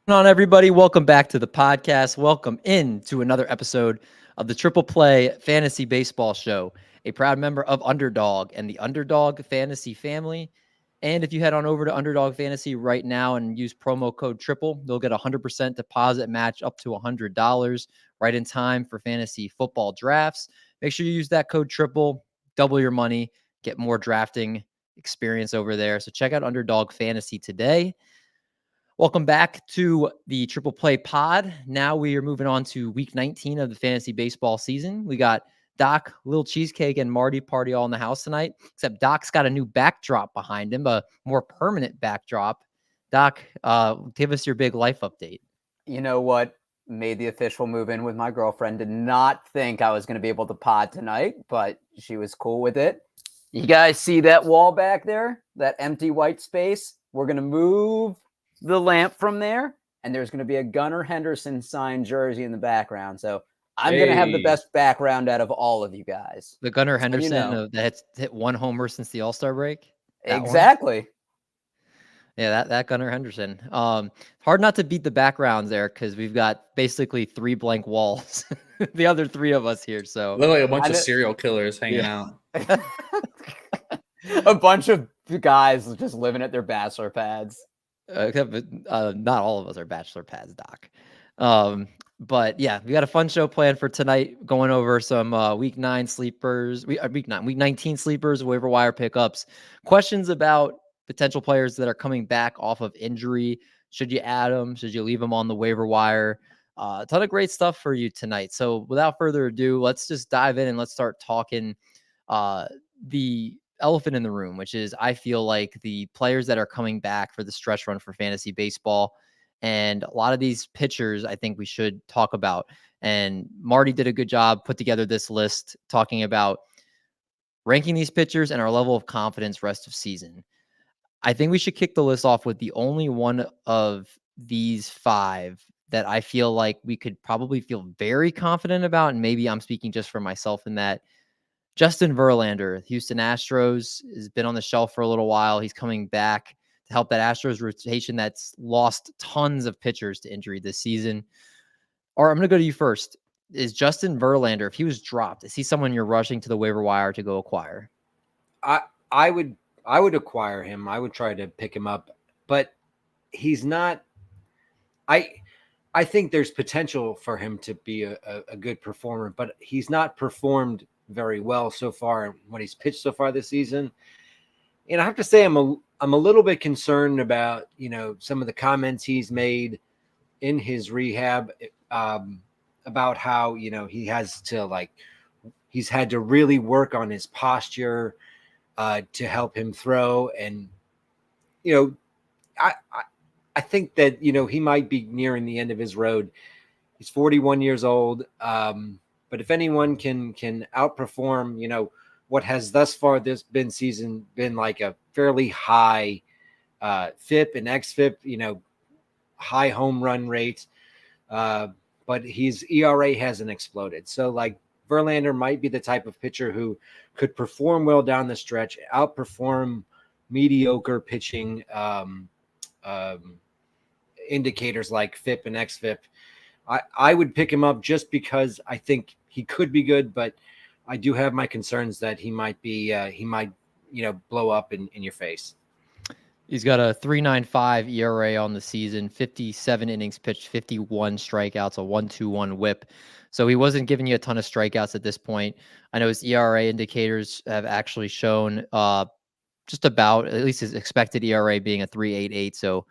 On, everybody? Welcome back to the podcast. Welcome into another episode of the Triple Play Fantasy Baseball Show, a proud member of Underdog and the Underdog Fantasy family. And if you head on over to Underdog Fantasy right now and use promo code TRIPLE, you'll get a 100% deposit match up to $100 right in time for fantasy football drafts. Make sure you use that code TRIPLE, double your money, get more drafting experience over there. So check out Underdog Fantasy today. Welcome back to the Triple Play Pod. Now we are moving on to week 19 of the fantasy baseball season. We got Doc, Lil Cheesecake, and Marty Party all in the house tonight, except Doc's got a new backdrop behind him, a more permanent backdrop. Doc, give us your big life update. You know what made the official move in with my girlfriend? Did not think I was going to be able to pod tonight, but she was cool with it. You guys see that wall back there? That empty white space? We're going to move the lamp from there, and there's going to be a Gunnar Henderson signed jersey in the background. So I'm going to have the best background out of all of you guys. The Gunnar Henderson that hit one homer since the All-Star break? Exactly. Yeah, that Gunnar Henderson. Hard not to beat the backgrounds there because we've got basically 3 blank walls. The other 3 of us here. So literally a bunch of serial killers hanging out. A bunch of guys just living at their bachelor pads. Not all of us are bachelor pads, Doc. But yeah, we got a fun show planned for tonight, going over some week 19 sleepers, waiver wire pickups, questions about potential players that are coming back off of injury. Should you add them? Should you leave them on the waiver wire? A ton of great stuff for you tonight. So without further ado, let's just dive in and let's start talking the elephant in the room, which is I feel like the players that are coming back for the stretch run for fantasy baseball. And a lot of these pitchers, I think we should talk about. And Marty did a good job, put together this list talking about ranking these pitchers and our level of confidence rest of season. I think we should kick the list off with the only one of these 5 that I feel like we could probably feel very confident about. And maybe I'm speaking just for myself in that. Justin Verlander, Houston Astros, has been on the shelf for a little while. He's coming back to help that Astros rotation that's lost tons of pitchers to injury this season. Or I'm going to go to you first. Is Justin Verlander, if he was dropped, is he someone you're rushing to the waiver wire to go acquire? I would acquire him. I would try to pick him up, but he's not. I think there's potential for him to be a good performer, but he's not performed very well so far when he's pitched so far this season. And I have to say I'm a little bit concerned about, some of the comments he's made in his rehab about how, he's had to really work on his posture to help him throw. And, I think that, he might be nearing the end of his road. He's 41 years old. But if anyone can outperform, what has thus far season been like a fairly high FIP and XFIP, high home run rate. But his ERA hasn't exploded. So like Verlander might be the type of pitcher who could perform well down the stretch, outperform mediocre pitching indicators like FIP and XFIP. I would pick him up just because I think he could be good, but I do have my concerns that he might blow up in your face. He's got a 3.95 ERA on the season, 57 innings pitched, 51 strikeouts, a 1.21 whip. So he wasn't giving you a ton of strikeouts at this point. I know his ERA indicators have actually shown just about, at least his expected ERA being a 3.88. So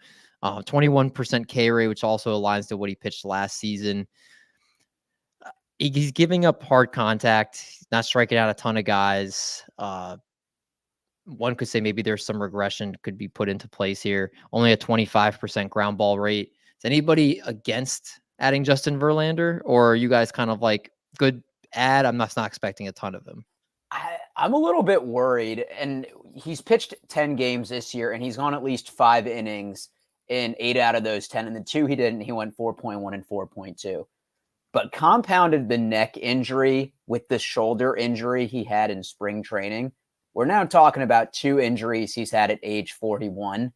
21% K rate, which also aligns to what he pitched last season. He's giving up hard contact, not striking out a ton of guys. One could say maybe there's some regression could be put into place here. Only a 25% ground ball rate. Is anybody against adding Justin Verlander, or are you guys kind of like good add? I'm not expecting a ton of him. I'm a little bit worried, and he's pitched 10 games this year, and he's gone at least 5 innings in 8 out of those 10, and the 2 he didn't. He went 4.1 and 4.2. But compounded the neck injury with the shoulder injury he had in spring training. We're now talking about 2 injuries he's had at age 41.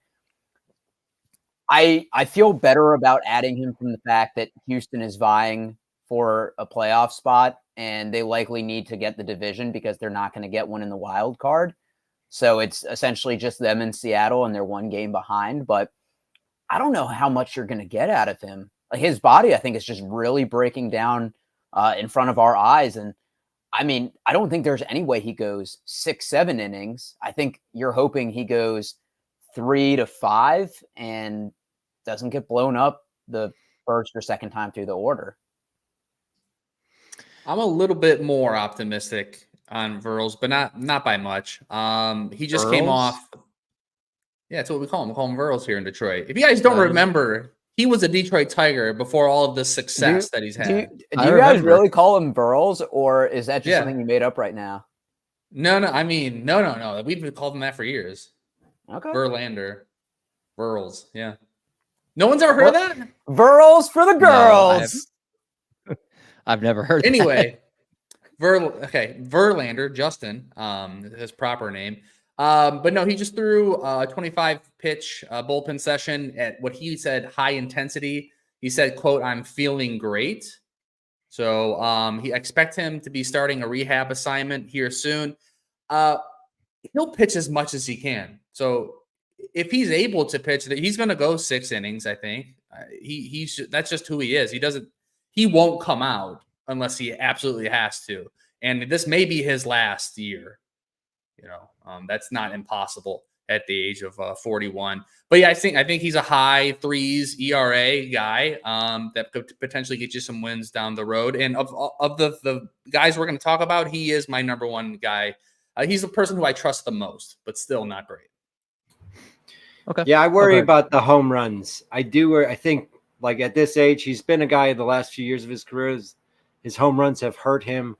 I feel better about adding him from the fact that Houston is vying for a playoff spot, and they likely need to get the division because they're not going to get one in the wild card. So it's essentially just them in Seattle, and they're one game behind. But I don't know how much you're going to get out of him. Like, his body, I think, is just really breaking down in front of our eyes. And I mean, I don't think there's any way he goes 6-7 innings. I think you're hoping he goes 3 to 5 and doesn't get blown up the first or second time through the order. I'm a little bit more optimistic on Verls, but not by much. He just came off. Yeah, that's what we call him. We call him Verls here in Detroit. If you guys don't remember, he was a Detroit Tiger before all of the success that he's had. Do you guys really call him Verls, or is that just something you made up right now? No. I mean, no. We've called him that for years. Okay. Verlander. Verls. Yeah. No one's ever heard of that? Verls for the girls. No, I've never heard anyway, Verlander, Justin, his proper name. But no, he just threw a 25-pitch bullpen session at what he said high intensity. He said, quote, "I'm feeling great." So he expect him to be starting a rehab assignment here soon. He'll pitch as much as he can. So if he's able to pitch, he's going to go 6 innings. I think that's just who he is. He won't come out unless he absolutely has to. And this may be his last year. That's not impossible at the age of 41. But yeah, I think he's a high 3s ERA guy that could potentially get you some wins down the road. And of the guys we're going to talk about, he is my number one guy. He's the person who I trust the most, but still not great. Okay. Yeah, I worry about the home runs. I do. I think, like, at this age, he's been a guy the last few years of his career. His home runs have hurt him.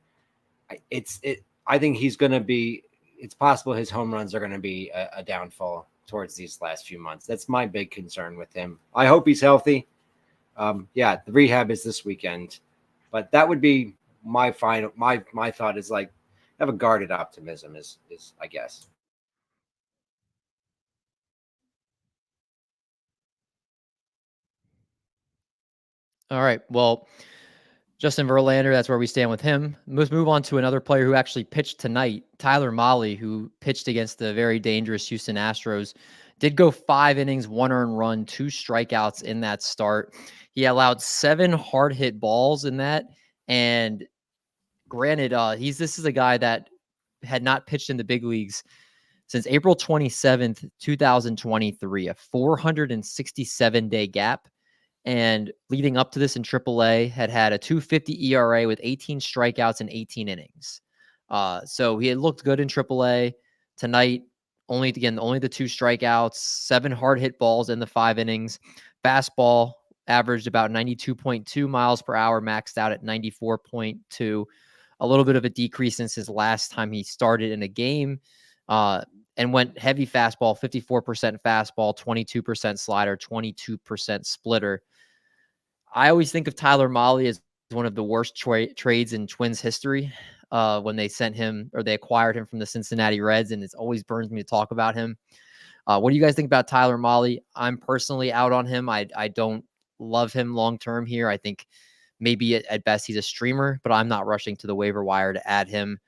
I think he's going to be. It's possible his home runs are going to be a downfall towards these last few months. That's my big concern with him. I hope he's healthy. The rehab is this weekend, but that would be my final. My thought is, like, have a guarded optimism is I guess. All right. Well, Justin Verlander, that's where we stand with him. Let's move on to another player who actually pitched tonight, Tyler Mahle, who pitched against the very dangerous Houston Astros. Did go 5 innings, 1 earned run, 2 strikeouts in that start. He allowed 7 hard hit balls in that. And granted, this is a guy that had not pitched in the big leagues since April 27th, 2023, a 467-day gap. And leading up to this in AAA, had a 2.50 ERA with 18 strikeouts and 18 innings. So he had looked good in AAA. Tonight, only the 2 strikeouts, 7 hard hit balls in the 5 innings. Fastball averaged about 92.2 miles per hour, maxed out at 94.2. A little bit of a decrease since his last time he started in a game. And went heavy fastball, 54% fastball, 22% slider, 22% splitter. I always think of Tyler Mahle as one of the worst trades in Twins history when they sent him, or they acquired him from the Cincinnati Reds, and it always burns me to talk about him. What do you guys think about Tyler Mahle? I'm personally out on him. I don't love him long-term here. I think maybe at best he's a streamer, but I'm not rushing to the waiver wire to add him.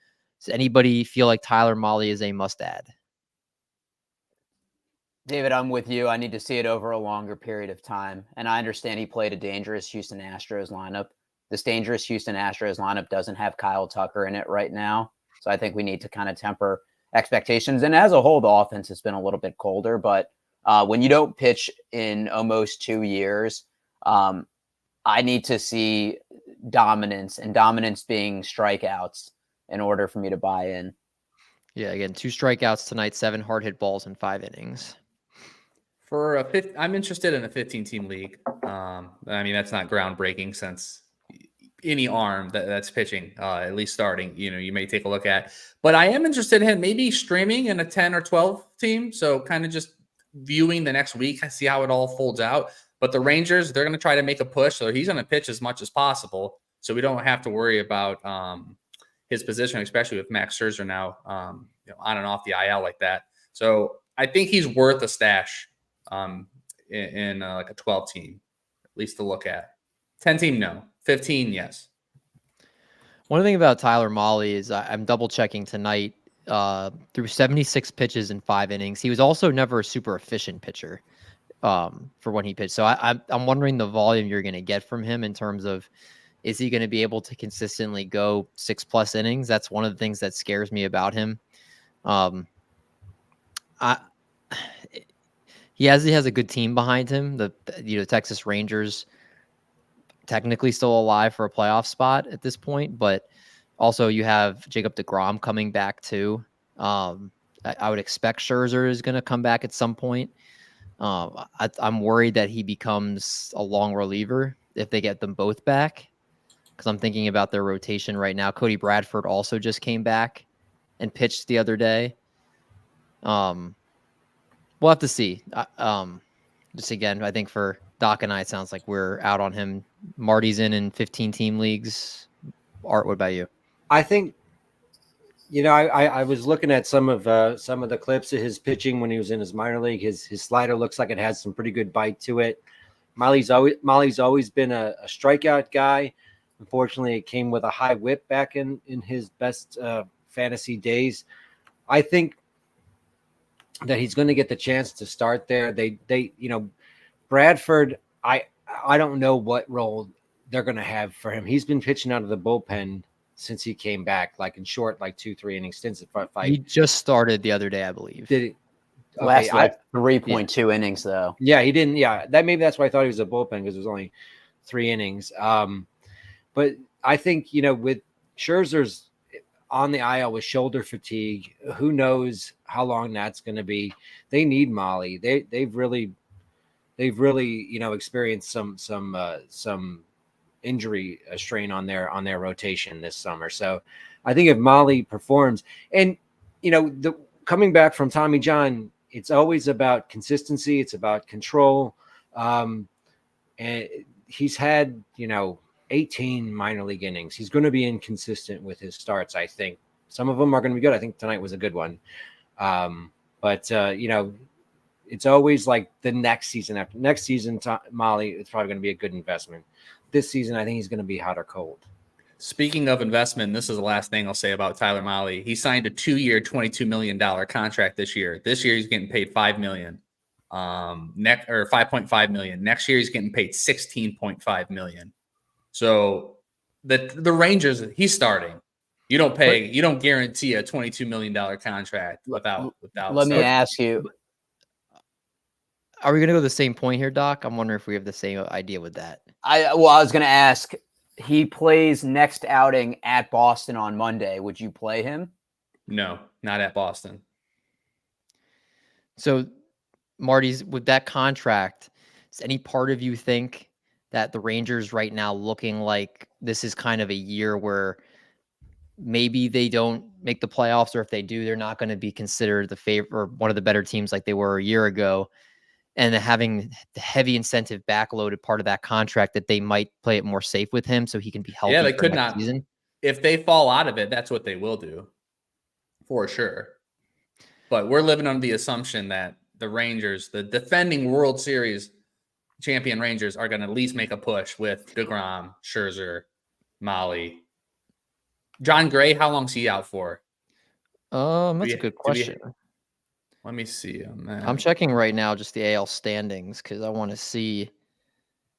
Does anybody feel like Tyler Mahle is a must-add? David, I'm with you. I need to see it over a longer period of time. And I understand he played a dangerous Houston Astros lineup. This dangerous Houston Astros lineup doesn't have Kyle Tucker in it right now. So I think we need to kind of temper expectations. And as a whole, the offense has been a little bit colder. But when you don't pitch in almost 2 years, I need to see dominance, and dominance being strikeouts, in order for me to buy in. Yeah, again, 2 strikeouts tonight, 7 hard hit balls in 5 innings. I'm interested in a 15-team league. I mean, that's not groundbreaking since any arm that's pitching, at least starting, you may take a look at. But I am interested in maybe streaming in a 10 or 12 team. So kind of just viewing the next week, see how it all folds out. But the Rangers, they're going to try to make a push. So he's going to pitch as much as possible. So we don't have to worry about his position, especially with Max Scherzer now on and off the IL like that. So I think he's worth a stash in like a 12 team, at least to look at. 10 team, no. 15, yes. One thing about Tyler Mahle is I'm double checking tonight. Through 76 pitches in 5 innings, he was also never a super efficient pitcher for when he pitched. So I'm wondering the volume you're going to get from him in terms of, is he going to be able to consistently go 6+ innings? That's one of the things that scares me about him. He has a good team behind him. The Texas Rangers technically still alive for a playoff spot at this point, but also you have Jacob deGrom coming back too. I would expect Scherzer is going to come back at some point. I'm worried that he becomes a long reliever if they get them both back, because I'm thinking about their rotation right now. Cody Bradford also just came back and pitched the other day. We'll have to see. Just again, I think for Doc and I, it sounds like we're out on him. Marty's in 15-team leagues. Art, what about you? I think, I was looking at some of the clips of his pitching when he was in his minor league. His slider looks like it has some pretty good bite to it. Mahle's always been a strikeout guy. Unfortunately, it came with a high whip back in his best fantasy days. I think that he's going to get the chance to start there. Bradford, I don't know what role they're going to have for him. He's been pitching out of the bullpen since he came back, like in short, like 2-3 inning stints. He just started the other day, I believe. Did he? Okay, Last like 3.2 innings though. Yeah, he didn't. Yeah, that's why I thought he was a bullpen, because it was only 3 innings. But I think, with Scherzer's on the IL with shoulder fatigue, who knows how long that's going to be. They need Mahle. They've really experienced some injury strain on their rotation this summer. So I think if Mahle performs, and coming back from Tommy John, it's always about consistency. It's about control. And he's had 18 minor league innings. He's going to be inconsistent with his starts. I think some of them are going to be good. I think tonight was a good one. But it's always like the next season. After next season, Mahle, it's probably going to be a good investment. This season, I think he's going to be hot or cold. Speaking of investment, this is the last thing I'll say about Tyler Mahle. He signed a 2-year, $22 million contract this year. This year, he's getting paid $5 million. Or $5.5 million. Next year, he's getting paid $16.5 million. So the Rangers, he's starting. You don't guarantee a $22 million contract without. Let me ask you. Are we going to go to the same point here, Doc? I'm wondering if we have the same idea with that. I was going to ask. He plays next outing at Boston on Monday. Would you play him? No, not at Boston. So, Marty's, with that contract, does any part of you think that the Rangers right now looking like this is kind of a year where maybe they don't make the playoffs, or if they do, they're not going to be considered the favorite or one of the better teams like they were a year ago, and having the heavy incentive backloaded part of that contract, that they might play it more safe with him so he can be healthy? Yeah, they could not. Season? If they fall out of it, that's what they will do, for sure. But we're living under the assumption that the Rangers, the defending World Series champion Rangers, are going to at least make a push with deGrom, Scherzer, Mahle. John Gray, how long's he out for? That's a good question. Let me see. I'm checking right now just the AL standings because I want to see.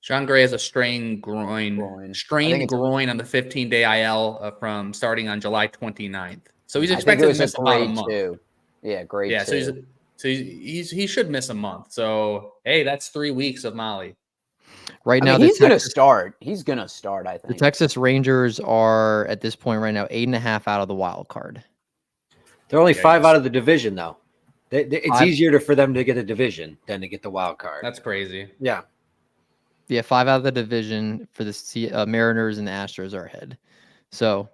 John Gray has a strained groin on the 15-day IL from starting on July 29th. So he's expected to miss about a month. Yeah, great. Yeah, so he should miss a month. So hey, that's 3 weeks of Mahle. Right now, he's going to start. He's going to start, I think. The Texas Rangers are, at this point right now, 8.5 out of the wild card. They're only 5 out of the division, though. It's easier for them to get a division than to get the wild card. That's crazy. Yeah. Yeah, 5 out of the division for the Mariners and the Astros are ahead. So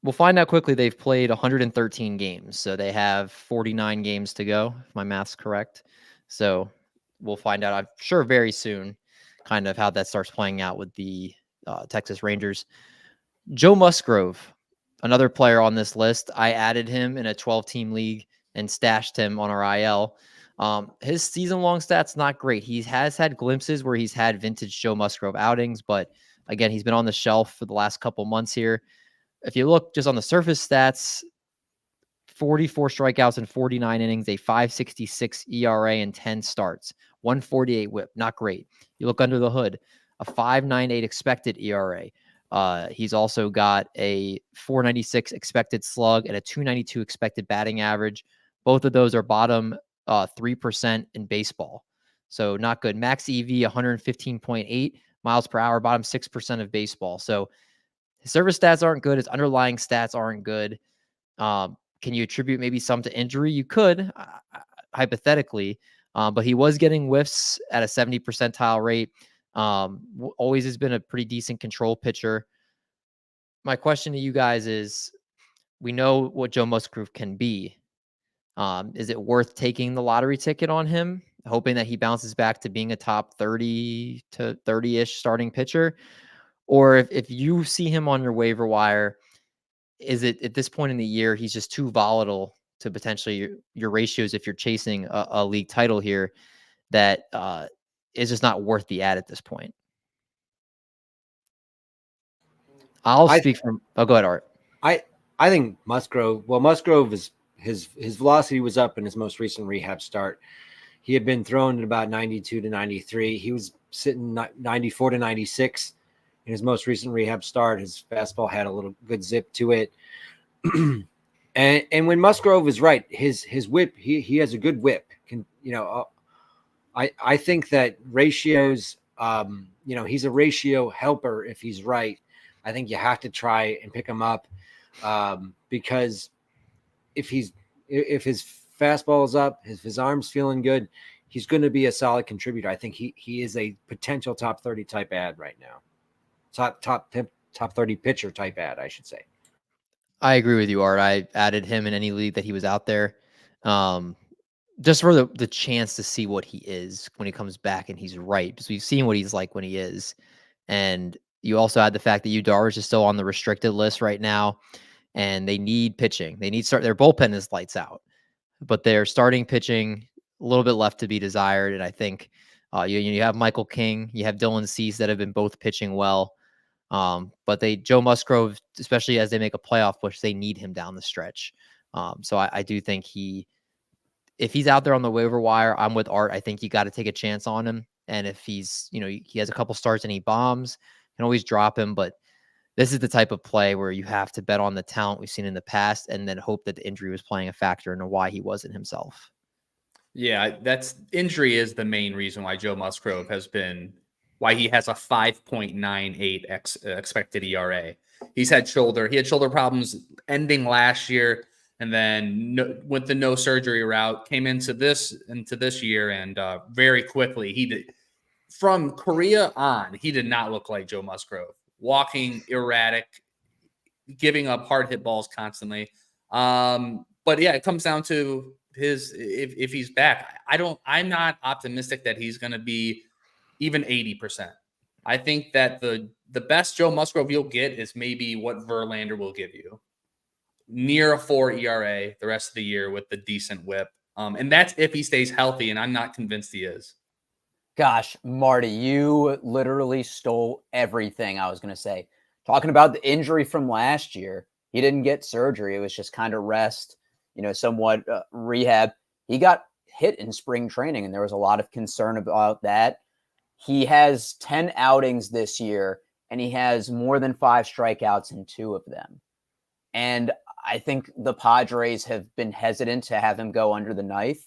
we'll find out quickly. They've played 113 games, so they have 49 games to go, if my math's correct. So we'll find out, I'm sure, very soon, kind of how that starts playing out with the Texas Rangers. Joe Musgrove, another player on this list. I added him in a 12-team league and stashed him on our IL. His season-long stats not great. He has had glimpses where he's had vintage Joe Musgrove outings, but again, he's been on the shelf for the last couple months here. If you look just on the surface stats, 44 strikeouts in 49 innings, a 5.66 ERA and 10 starts, 148 whip, not great. You look under the hood, a 5.98 expected ERA. He's also got a 4.96 expected slug and a 2.92 expected batting average. Both of those are bottom 3% in baseball. So not good. Max EV 115.8 miles per hour, bottom 6% of baseball. So his service stats aren't good. His underlying stats aren't good. Can you attribute maybe some to injury? You could, hypothetically, but he was getting whiffs at a 70 percentile rate. Always has been a pretty decent control pitcher. My question to you guys is, we know what Joe Musgrove can be. Is it worth taking the lottery ticket on him, hoping that he bounces back to being a top 30 to 30-ish starting pitcher? Or if you see him on your waiver wire, is it at this point in the year, he's just too volatile to potentially your ratios if you're chasing a league title here, that is just not worth the ad at this point? I'll speak from. Oh, go ahead, Art. I think Musgrove. Well, Musgrove is his velocity was up in his most recent rehab start. He had been thrown at about 92 to 93. He was sitting 94 to 96 in his most recent rehab start. His fastball had a little good zip to it. and when Musgrove is right, his whip, he has a good whip. I think that ratios, he's a ratio helper if he's right. I think you have to try and pick him up because if his fastball is up, if his arm's feeling good, he's going to be a solid contributor. I think he is a potential top 30 type ad right now. Top 30 pitcher type ad, I should say. I agree with you, Art. I added him in any league that he was out there. Just for the chance to see what he is when he comes back and he's right, because we've seen what he's like when he is. And you also had the fact that Yu Darvish is still on the restricted list right now, and they need pitching. They need their bullpen is lights out, but their starting pitching a little bit left to be desired. And I think you have Michael King, you have Dylan Cease that have been both pitching well. But Joe Musgrove, especially as they make a playoff push, they need him down the stretch. So I do think if he's out there on the waiver wire, I'm with Art. I think you got to take a chance on him. And if he's, he has a couple starts and he bombs, you can always drop him. But this is the type of play where you have to bet on the talent we've seen in the past and then hope that the injury was playing a factor into why he wasn't himself. Yeah, injury is the main reason why Joe Musgrove why he has a 5.98 expected ERA. He had shoulder problems ending last year, and then went the no surgery route, came into this year, and very quickly from Korea on, he did not look like Joe Musgrove. Walking erratic, giving up hard hit balls constantly. But yeah, it comes down to if he's back. I'm not optimistic that he's going to be even 80%. I think that the best Joe Musgrove you'll get is maybe what Verlander will give you. Near a 4 ERA the rest of the year with the decent whip. And that's if he stays healthy, and I'm not convinced he is. Gosh, Marty, you literally stole everything I was going to say. Talking about the injury from last year, he didn't get surgery. It was just kind of rest, somewhat rehab. He got hit in spring training, and there was a lot of concern about that. He has 10 outings this year, and he has more than 5 strikeouts in 2 of them. And I think the Padres have been hesitant to have him go under the knife.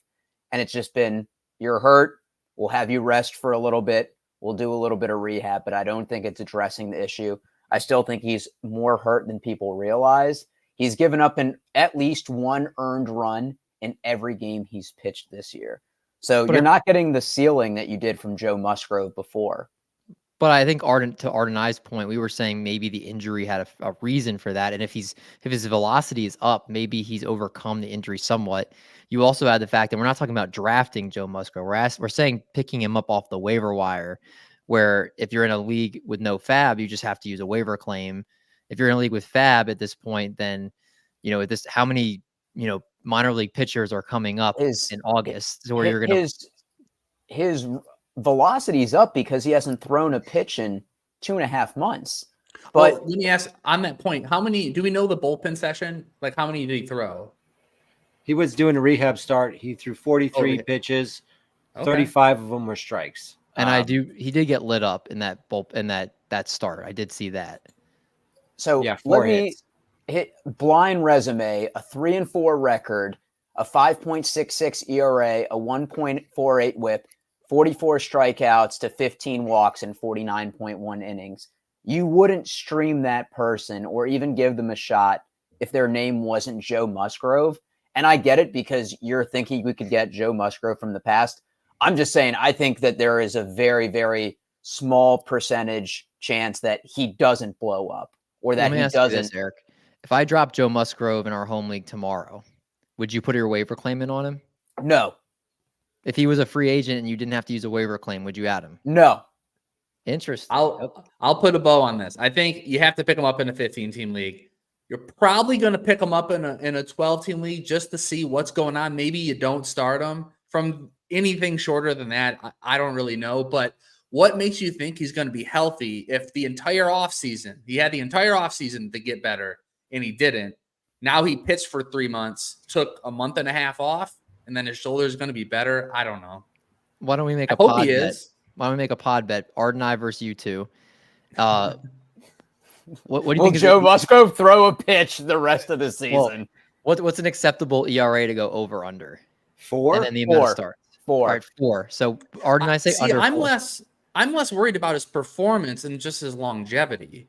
And it's just been, you're hurt. We'll have you rest for a little bit. We'll do a little bit of rehab, but I don't think it's addressing the issue. I still think he's more hurt than people realize. He's given up at least 1 earned run in every game he's pitched this year. So you're not getting the ceiling that you did from Joe Musgrove before. But I think to Art and I's point, we were saying maybe the injury had a reason for that. And if his velocity is up, maybe he's overcome the injury somewhat. You also had the fact that we're not talking about drafting Joe Musgrove. We're saying picking him up off the waiver wire, where if you're in a league with no fab, you just have to use a waiver claim. If you're in a league with fab at this point, then, how many minor league pitchers are coming up His- in August, so where you're gonna his velocity's up because he hasn't thrown a pitch in 2.5 months. But let me ask on that point, how many do we know the bullpen session? Like, how many did he throw? He was doing a rehab start. He threw 43 pitches. Okay. 35 of them were strikes. and he did get lit up in that that start. I did see that. so Yeah, let 4 me hits. hit blind resume, a 3-4 record, a 5.66 ERA, a 1.48 whip, 44 strikeouts to 15 walks in 49.1 innings. You wouldn't stream that person or even give them a shot if their name wasn't Joe Musgrove. And I get it because you're thinking we could get Joe Musgrove from the past. I'm just saying, I think that there is a very, very small percentage chance that he doesn't blow up or that Let me he ask you doesn't. this, Eric. If I drop Joe Musgrove in our home league tomorrow, would you put your waiver claim in on him? No, If he was a free agent and you didn't have to use a waiver claim, would you add him? no. Interesting. I'll put a bow on this. I think you have to pick him up in a 15-team league. You're probably going to pick him up in a 12-team league just to see what's going on. Maybe you don't start him. From anything shorter than that, I don't really know. But what makes you think he's going to be healthy if the entire offseason, he had the entire offseason to get better and he didn't? Now he pitched for 3 months, took a month and a half off, and then his shoulder is going to be better. I don't know. Why don't we make I a hope pod he bet? is. Why don't we make a pod bet? Art and I versus you two. What do you Will think? Joe Musgrove throw a pitch the rest of the season? What's an acceptable ERA to go over under? 4? And then the amount of Four. starts. 4. All right, 4. So Art and I say See, under I'm 4. less worried about his performance and just his longevity.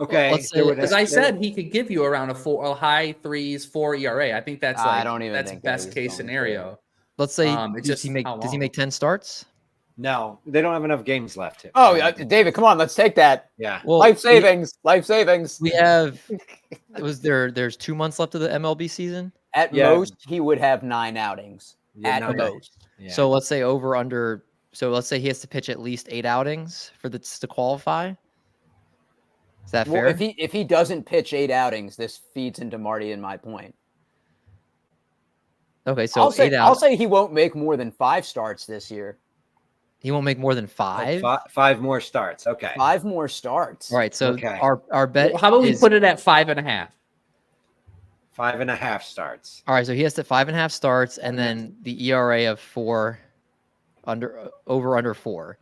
Okay. Let's say- Because I said he could give you around a high 3s, 4 ERA. I think that's I don't even that's think that best he's case going to. scenario. Let's say It's just how does he long. make 10 starts? No, they don't have enough games left. David, come on, let's take that. Yeah. Well, Life savings. We have there's 2 months left of the MLB season. At Yeah. most, he would have 9 outings. Yeah, At no, most. Yeah. So let's say over under. So let's say he has to pitch at least 8 outings for this to qualify. Is that fair? Well, if he doesn't pitch 8 outings, this feeds into Marty and my point. Okay, so I'll say 8 outings. he won't make more than 5 starts this year. He won't make more than 5. Like 5 more starts. Okay. 5 more starts. All right, so Okay. our bet. How about we is, put it at 5.5? 5.5 starts. All right, so he has to 5.5 starts, and then the ERA of 4, under 4.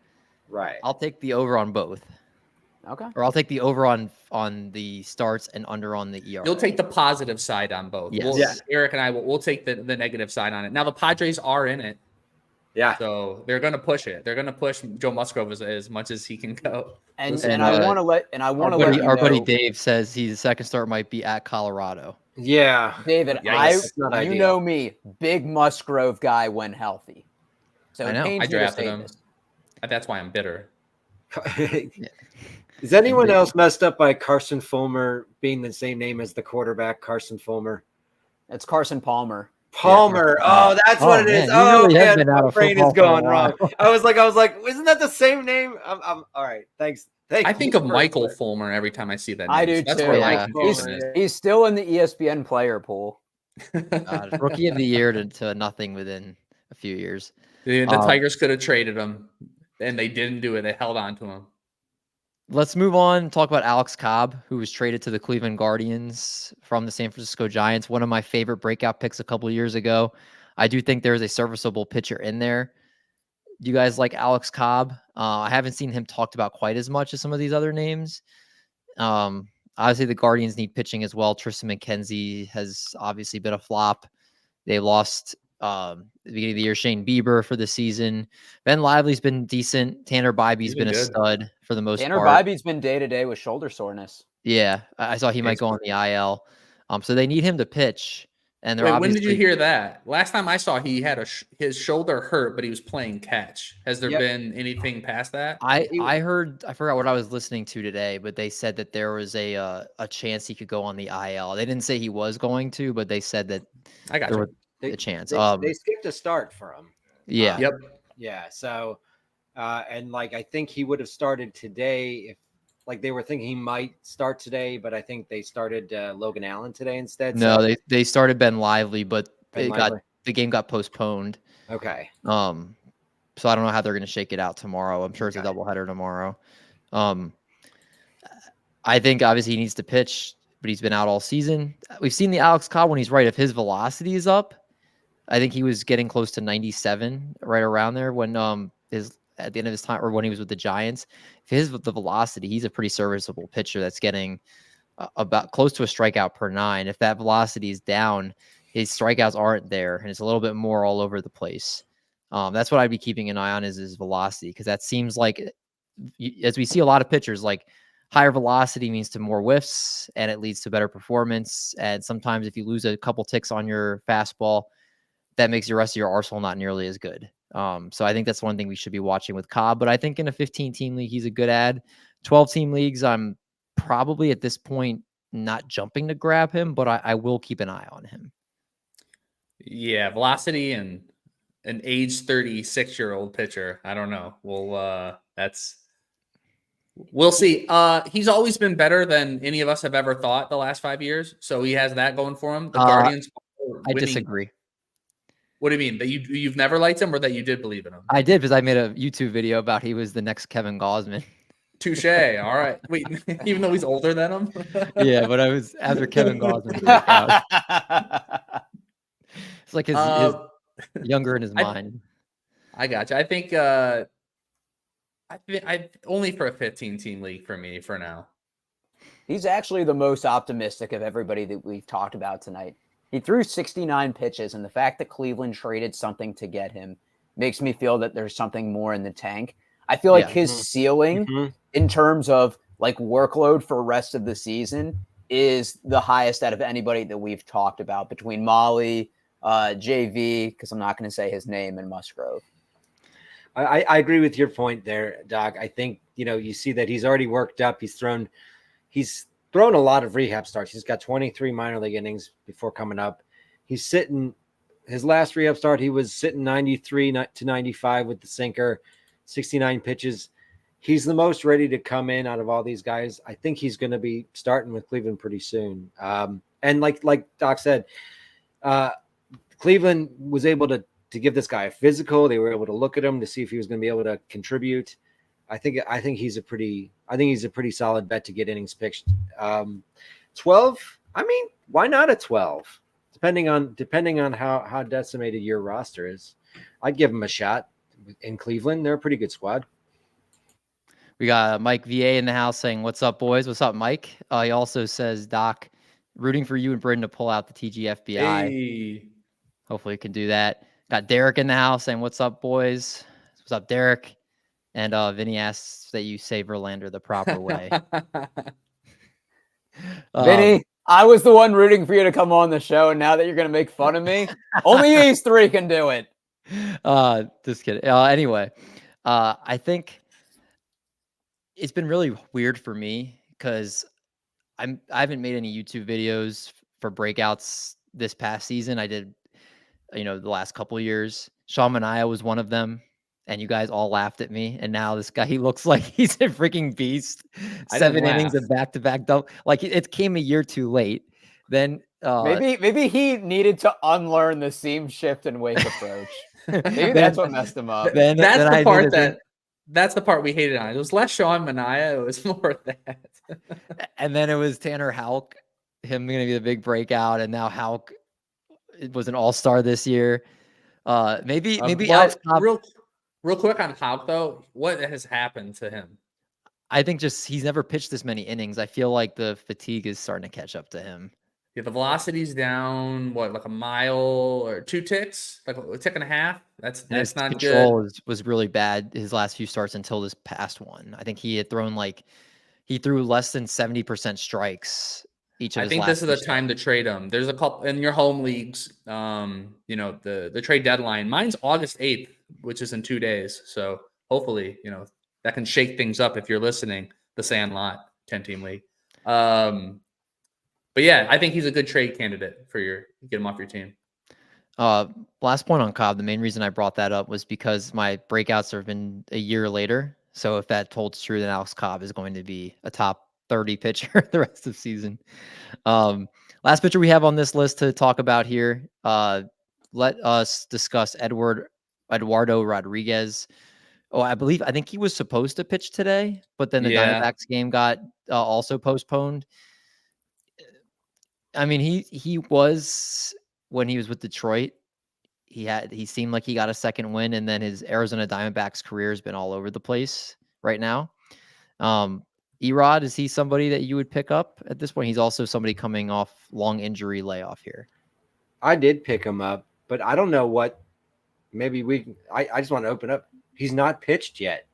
Right. I'll take the over on both, Okay. or I'll take the over on the starts and under on the ERA. You'll take the positive side on both. Yes. Yeah. Eric and I we'll take the negative side on it. Now the Padres are in it, Yeah. so they're going to push it. They're going to push Joe Musgrove as much as he can go. And Listen, and I want to let our buddy Dave says his second start might be at Colorado. Yeah. David, Yikes. That's not you ideal. know me, big Musgrove guy when healthy. So I it know. pains I me to drafted say him. this. That's why I'm bitter. Is anyone else messed up by Carson Fulmer being the same name as the quarterback, Carson Fulmer? It's Carson Palmer. Palmer. Oh, that's what it man, is. you Oh, really have man, been out my of brain football is for a going while. wrong. I was like, isn't that the same name? I'm all right. Thanks. I think of Michael Fulmer every time I see that name. I do That's too. where my Yeah. confusion is. He's still in the ESPN player pool. Rookie of the year to nothing within a few years. The Tigers could have traded him, and they didn't do it. They held on to him. Let's move on and talk about Alex Cobb, who was traded to the Cleveland Guardians from the San Francisco Giants. One of my favorite breakout picks a couple of years ago. I do think there's a serviceable pitcher in there. Do you guys like Alex Cobb? I haven't seen him talked about quite as much as some of these other names. Obviously, the Guardians need pitching as well. Tristan McKenzie has obviously been a flop. They lost the beginning of the year Shane Bieber for the season. Ben Lively's been decent. Tanner Bybee's been a good. stud for the most Tanner part. Bybee's been day to day with shoulder soreness. Yeah, I saw he might go on the IL. So they need him to pitch. And they're Wait, when obviously did you hear that? Last time I saw, he had his shoulder hurt, but he was playing catch. Has there been anything past that? I heard, I forgot what I was listening to today, but they said that there was a chance he could go on the IL. They didn't say he was going to, but they said that I got there you. was a chance. They skipped a start for him. Yeah. Yep. Yeah. So, and like I think he would have started today like they were thinking he might start today, but I think they started Logan Allen today instead. No, So they started Ben Lively, but Ben Lively. the game got postponed. Okay. So I don't know how they're going to shake it out tomorrow. I'm sure it's a Okay. doubleheader tomorrow. I think obviously he needs to pitch, but he's been out all season. We've seen the Alex Cobb when he's right. If his velocity is up, I think he was getting close to 97, right around there when at the end of his time or when he was with the Giants. If the velocity, he's a pretty serviceable pitcher that's getting about close to a strikeout per 9. If that velocity is down, his strikeouts aren't there, and it's a little bit more all over the place. That's what I'd be keeping an eye on is his velocity, because that seems like, as we see a lot of pitchers, like higher velocity means to more whiffs, and it leads to better performance. And sometimes if you lose a couple ticks on your fastball, that makes the rest of your arsenal not nearly as good. So I think that's one thing we should be watching with Cobb. But I think in a 15-team league, he's a good ad. 12-team leagues, I'm probably at this point not jumping to grab him, but I will keep an eye on him. Yeah, velocity and an age 36-year-old pitcher. I don't know. We'll see. He's always been better than any of us have ever thought the last 5 years. So he has that going for him. The Guardians. I disagree. What do you mean? That you've never liked him, or that you did believe in him? I did, because I made a YouTube video about he was the next Kevin Gausman. Touche. All right. Wait, even though he's older than him? Yeah, but I was after Kevin Gausman breakout. It's like his younger in his mind. I got you. I think I only for a 15-team league for me for now. He's actually the most optimistic of everybody that we've talked about tonight. He threw 69 pitches, and the fact that Cleveland traded something to get him makes me feel that there's something more in the tank. I feel like his ceiling in terms of like workload for the rest of the season is the highest out of anybody that we've talked about between Molly, JV, because I'm not going to say his name, and Musgrove. I agree with your point there, Doc. I think, you see that he's already worked up. He's thrown a lot of rehab starts. He's got 23 minor league innings before coming up. He's sitting his last rehab start. He was sitting 93 to 95 with the sinker, 69 pitches. He's the most ready to come in out of all these guys. I think he's going to be starting with Cleveland pretty soon. And like Doc said, Cleveland was able to give this guy a physical. They were able to look at him to see if he was going to be able to contribute. I think he's a pretty solid bet to get innings pitched. 12. I mean, why not a 12? Depending on how decimated your roster is, I'd give him a shot in Cleveland. They're a pretty good squad. We got Mike VA in the house saying, "What's up, boys? What's up, Mike?" He also says, "Doc, rooting for you and Britton to pull out the TGFBI." Hey. Hopefully, you can do that. Got Derek in the house saying, "What's up, boys?" What's up, Derek? And Vinny asks that you say Verlander the proper way. Vinny, I was the one rooting for you to come on the show, and now that you're going to make fun of me, only these three can do it. Just kidding. Anyway, I think it's been really weird for me because I haven't made any YouTube videos for breakouts this past season. I did, the last couple of years. Sean Manaea was one of them, and you guys all laughed at me. And now this guy, he looks like he's a freaking beast. 7 innings of back-to-back double. Like it came a year too late. Then maybe he needed to unlearn the seam shift and wake approach. Maybe that's what messed him up. That's the part we hated on. It was less Sean Manaea. It was more that. And then it was Tanner Houck, him going to be the big breakout. And now Houck was an all-star this year. Maybe real quick on Houck, though. What has happened to him? I think just he's never pitched this many innings. I feel like the fatigue is starting to catch up to him. Yeah, the velocity's down, like a mile or 2 ticks, like a tick and a half. That's not good. Control was really bad his last few starts until this past one. I think he had thrown he threw less than 70% strikes each of his last. I think this is the time to trade him. There's a couple in your home leagues. The trade deadline. Mine's August 8th, which is in 2 days. So hopefully, that can shake things up if you're listening. The Sandlot 10-team league. But yeah, I think he's a good trade candidate for get him off your team. Last point on Cobb. The main reason I brought that up was because my breakouts have been a year later. So if that holds true, then Alex Cobb is going to be a top 30 pitcher the rest of the season. Last pitcher we have on this list to talk about here. Let us discuss Eduardo Rodriguez. Oh, I think he was supposed to pitch today, but then the Yeah. Diamondbacks game got also postponed. I mean, he was, when he was with Detroit, he seemed like he got a second win, and then his Arizona Diamondbacks career has been all over the place right now. Erod, is he somebody that you would pick up at this point? He's also somebody coming off long injury layoff here. I did pick him up, but I don't know what. Maybe I just want to open up. He's not pitched yet.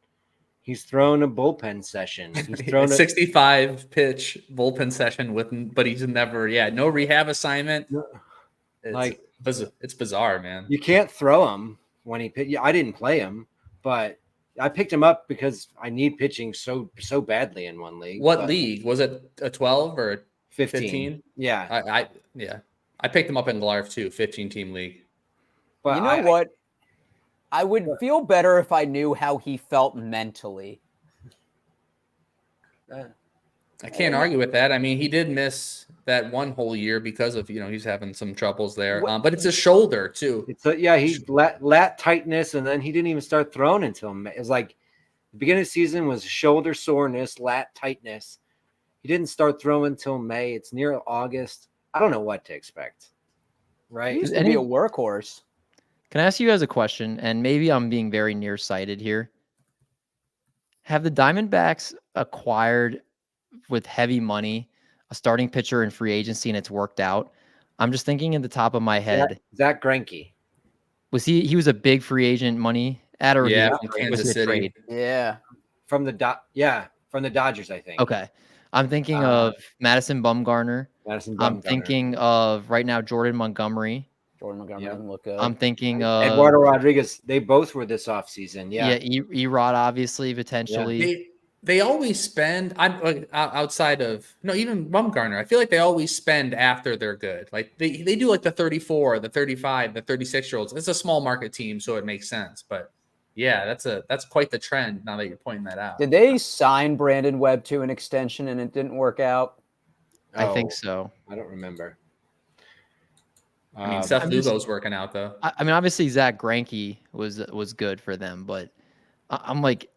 He's thrown a bullpen session. He's thrown a 65 pitch bullpen session but he's never, no rehab assignment. It's bizarre, man. You can't throw him when he pitched. I didn't play him, but I picked him up because I need pitching so badly in one league. What league? Was it a 12 or a 15? Yeah. I picked him up in LARF too, 15-team league. But you know what? I would feel better if I knew how he felt mentally. I can't argue with that. I mean, he did miss that one whole year because of, he's having some troubles there. But it's a shoulder too. He's lat tightness, and then he didn't even start throwing until May. It was like the beginning of the season was shoulder soreness, lat tightness. He didn't start throwing until May. It's near August. I don't know what to expect. Right? He used to be a workhorse. Can I ask you guys a question? And maybe I'm being very nearsighted here. Have the Diamondbacks acquired with heavy money a starting pitcher in free agency and it's worked out? I'm just thinking in the top of my head. Zach Greinke. Was he was a big free agent money at or from Kansas City. Trade? Yeah. From the Dodgers, I think. Okay. I'm thinking of Madison Bumgarner. I'm thinking of right now Jordan Montgomery. Doesn't look good. I'm thinking of Eduardo Rodriguez. They both were this offseason. Yeah. Erod obviously potentially. They always spend. Outside of even Bumgarner. I feel like they always spend after they're good. Like they do like the 34, the 35, the 36-year-olds. It's a small market team, so it makes sense. But yeah, that's quite the trend. Now that you're pointing that out. Did they sign Brandon Webb to an extension and it didn't work out? I think so. I don't remember. I mean, Seth Lugo's working out though. I mean, obviously Zach Greinke was good for them, but I'm like,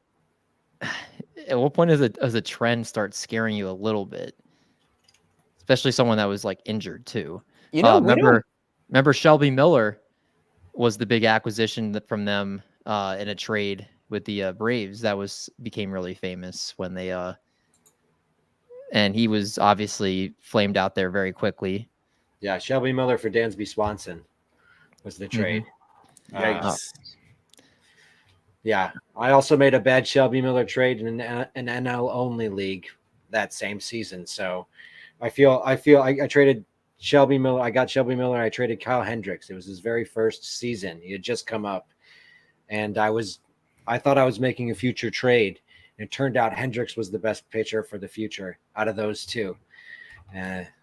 at what point does a trend start scaring you a little bit? Especially someone that was like injured too. Remember Shelby Miller was the big acquisition from them in a trade with the Braves that became really famous when they and he was obviously flamed out there very quickly. Yeah, Shelby Miller for Dansby Swanson was the trade. Yikes. Yeah, I also made a bad Shelby Miller trade in an NL only league that same season. So I traded Shelby Miller. I got Shelby Miller. I traded Kyle Hendricks. It was his very first season. He had just come up, and I thought I was making a future trade. And it turned out Hendricks was the best pitcher for the future out of those two.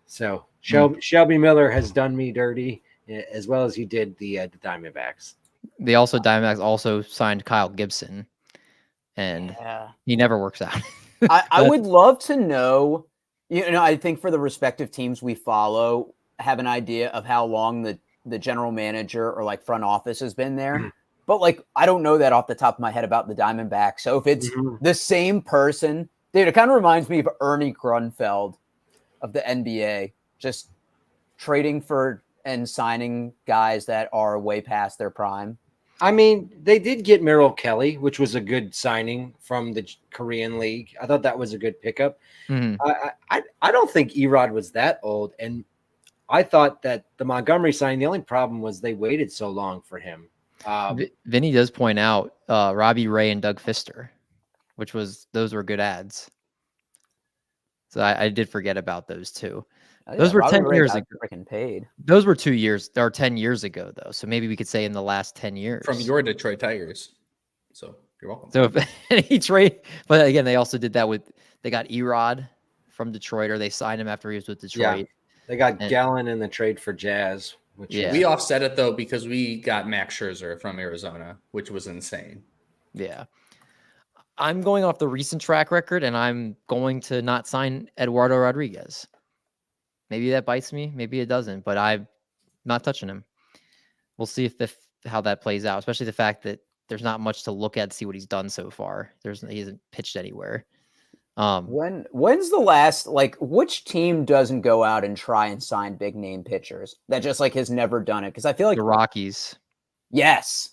So Shelby Miller has done me dirty as well as he did the Diamondbacks. Diamondbacks also signed Kyle Gibson, and he never works out. I would love to know, I think for the respective teams we follow, have an idea of how long the general manager or like front office has been there. Mm-hmm. But like, I don't know that off the top of my head about the Diamondbacks. So if it's the same person, dude, it kind of reminds me of Ernie Grunfeld of the NBA, just trading for and signing guys that are way past their prime. I mean, they did get Merrill Kelly, which was a good signing from the Korean League. I thought that was a good pickup. Mm-hmm. I don't think Erod was that old, and I thought that the Montgomery signing, the only problem was they waited so long for him. Vinny does point out Robbie Ray and Doug Fister, those were good ads. So I did forget about those two. Those were Robbie 10 Ray years got ago. Freaking paid. Those were 2 years or 10 years ago, though. So maybe we could say in the last 10 years. From your Detroit Tigers. So you're welcome. So if he trade, but again, they also did that they got Erod from Detroit, or they signed him after he was with Detroit. Yeah, they got Gallen in the trade for Jazz. We offset it though because we got Max Scherzer from Arizona, which was insane. Yeah. I'm going off the recent track record, and I'm going to not sign Eduardo Rodriguez. Maybe that bites me. Maybe it doesn't. But I'm not touching him. We'll see if how that plays out, especially the fact that there's not much to look at to see what he's done so far. He hasn't pitched anywhere. When's the last, like, which team doesn't go out and try and sign big name pitchers that just like has never done it? Because I feel like the Rockies. yes.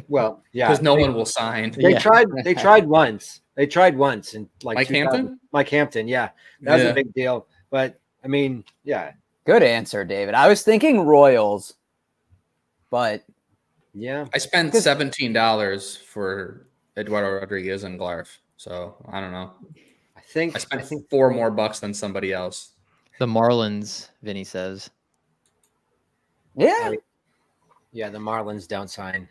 Well, yeah, Because no one will sign. They tried. They tried once. They tried once in like Mike Hampton? Mike Hampton, yeah, that was a big deal. But I mean, yeah, Good answer, David. I was thinking Royals, but yeah. I spent $17 for Eduardo Rodriguez and Glarf. So I don't know. I think I spent $4 more than somebody else. The Marlins, Vinny says. yeah, yeah, the Marlins don't sign.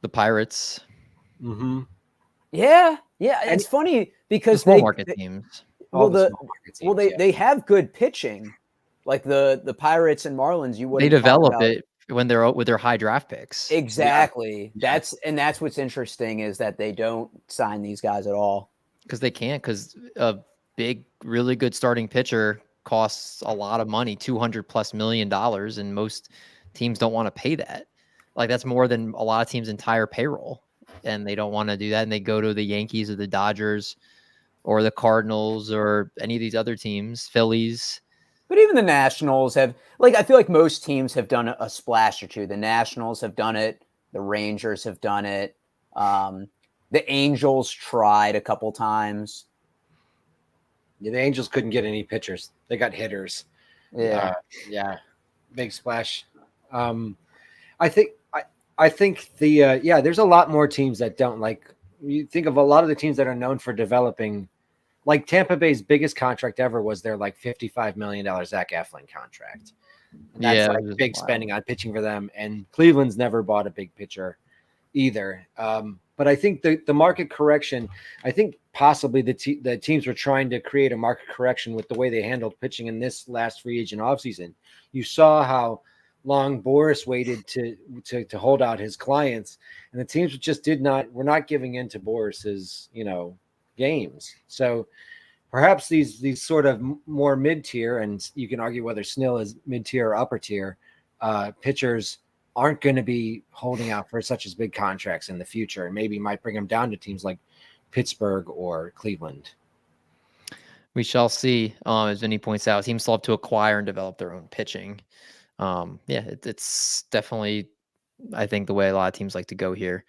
The Pirates. Mm-hmm. yeah. It's funny because Small market teams. they have good pitching, like the Pirates and Marlins. You would They develop it when they're with their high draft picks. exactly. Yeah. That's what's interesting is that they don't sign these guys at all. Because they can't. Because a big, really good starting pitcher costs a lot of money, $200+ million, and most teams don't want to pay that. Like that's more than a lot of teams' entire payroll, and they don't want to do that. And they go to the Yankees or the Dodgers or the Cardinals or any of these other teams, Phillies. But even the Nationals have, like, I feel like most teams have done a splash or two. The Nationals have done it. The Rangers have done it. The Angels tried a couple times. Yeah, the Angels couldn't get any pitchers. They got hitters. Yeah. Yeah, big splash. I think the there's a lot more teams that don't like. You think of a lot of the teams that are known for developing, like Tampa Bay's biggest contract ever was their like $55 million Zach Eflin contract. And that's like big spending on pitching for them. And Cleveland's never bought a big pitcher either. But I think the market correction, I think possibly the teams were trying to create a market correction with the way they handled pitching in this last free agent offseason. You saw how long Boris waited to hold out his clients, and the teams just were not giving in to Boris's, games. So perhaps these sort of more mid-tier, and you can argue whether Snell is mid-tier or upper tier, pitchers aren't going to be holding out for such as big contracts in the future, and maybe might bring them down to teams like Pittsburgh or Cleveland. We shall see. As Vinny points out, teams still have to acquire and develop their own pitching. It's definitely, I think, the way a lot of teams like to go here.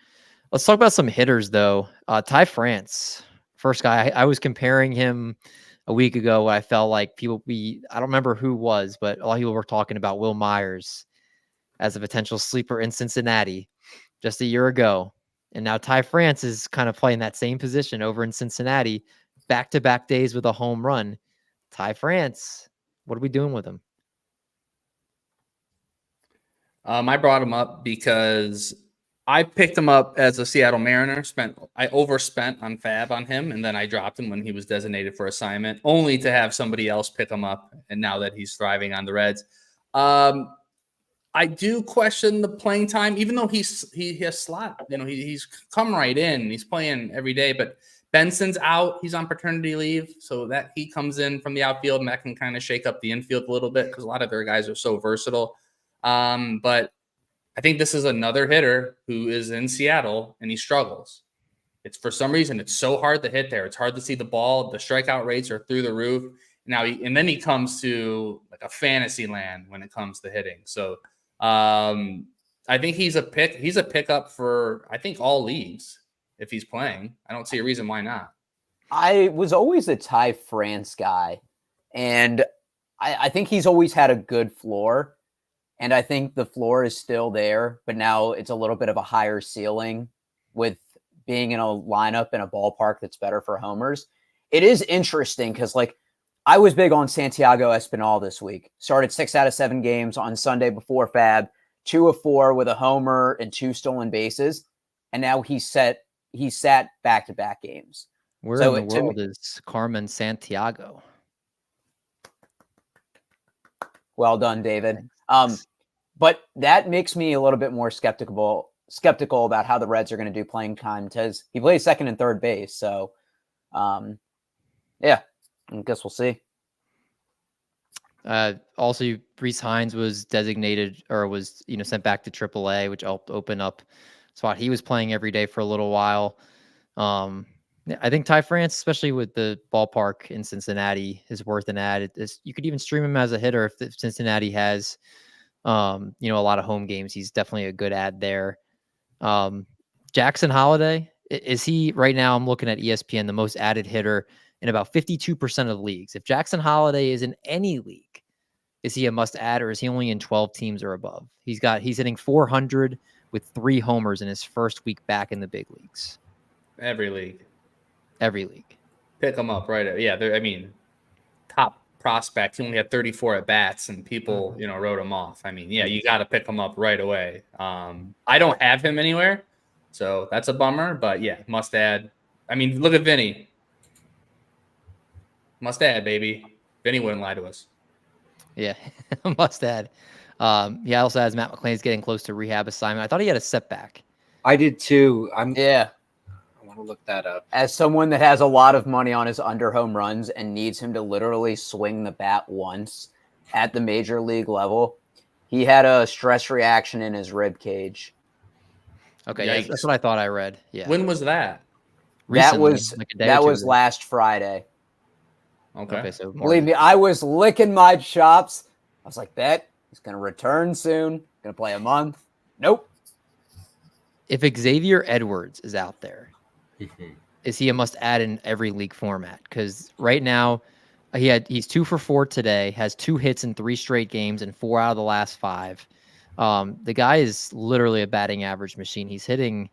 Let's talk about some hitters, though. Ty France, first guy. I was comparing him a week ago. I felt like I don't remember who was, but a lot of people were talking about Will Myers as a potential sleeper in Cincinnati just a year ago. And now Ty France is kind of playing that same position over in Cincinnati, back-to-back days with a home run. Ty France, what are we doing with him? I brought him up because I picked him up as a Seattle Mariner. I overspent on Fab on him, and then I dropped him when he was designated for assignment, only to have somebody else pick him up. And now that he's thriving on the Reds, I do question the playing time, even though he has slot. He's come right in. He's playing every day, but Benson's out. He's on paternity leave, so that he comes in from the outfield, and that can kind of shake up the infield a little bit because a lot of their guys are so versatile. But I think this is another hitter who is in Seattle and he struggles. It's for some reason, it's so hard to hit there. It's hard to see the ball. The strikeout rates are through the roof. And then he comes to like a fantasy land when it comes to hitting. So I think he's a pickup for, I think, all leagues if he's playing. I don't see a reason why not. I was always a Ty France guy, and I think he's always had a good floor. And I think the floor is still there, but now it's a little bit of a higher ceiling with being in a lineup in a ballpark that's better for homers. It is interesting because, like, I was big on Santiago Espinal this week. Started 6 out of 7 games on Sunday before Fab, 2 of 4 with a homer and 2 stolen bases. And now he's sat back-to-back games. Where in the world is Carmen Santiago? Well done, David. But that makes me a little bit more skeptical skeptical about how the Reds are going to do playing time because he plays second and third base. So, yeah, I guess we'll see. Also, Reese Hines was designated or was sent back to AAA, which helped open up spot. He was playing every day for a little while. I think Ty France, especially with the ballpark in Cincinnati, is worth an ad. You could even stream him as a hitter if Cincinnati has, a lot of home games. He's definitely a good ad there. Jackson Holiday, is he right now? I'm looking at ESPN, the most added hitter in about 52% of leagues. If Jackson Holiday is in any league, is he a must add or is he only in 12 teams or above? He's hitting 400 with 3 homers in his first week back in the big leagues. Every league. Pick him up right. Yeah. I mean, top prospect. He only had 34 at bats and people, wrote him off. I mean, yeah, you got to pick him up right away. I don't have him anywhere, so that's a bummer, but yeah, must add. I mean, look at Vinny. Must add, baby. Vinny wouldn't lie to us. Yeah, must add. He also has Matt McClain's getting close to rehab assignment. I thought he had a setback. I did too. I want to look that up. As someone that has a lot of money on his under home runs and needs him to literally swing the bat once at the major league level, he had a stress reaction in his rib cage. Okay, yeah, that's what I thought I read. Yeah. When was that? Recently, that was last Friday. Okay. So believe me, I was licking my chops. I was like, bet he's going to return soon. Going to play a month. Nope. If Xavier Edwards is out there, is he a must add in every league format? Because right now he's 2 for 4 today, has 2 hits in 3 straight games and 4 out of the last 5. The guy is literally a batting average machine. He's hitting,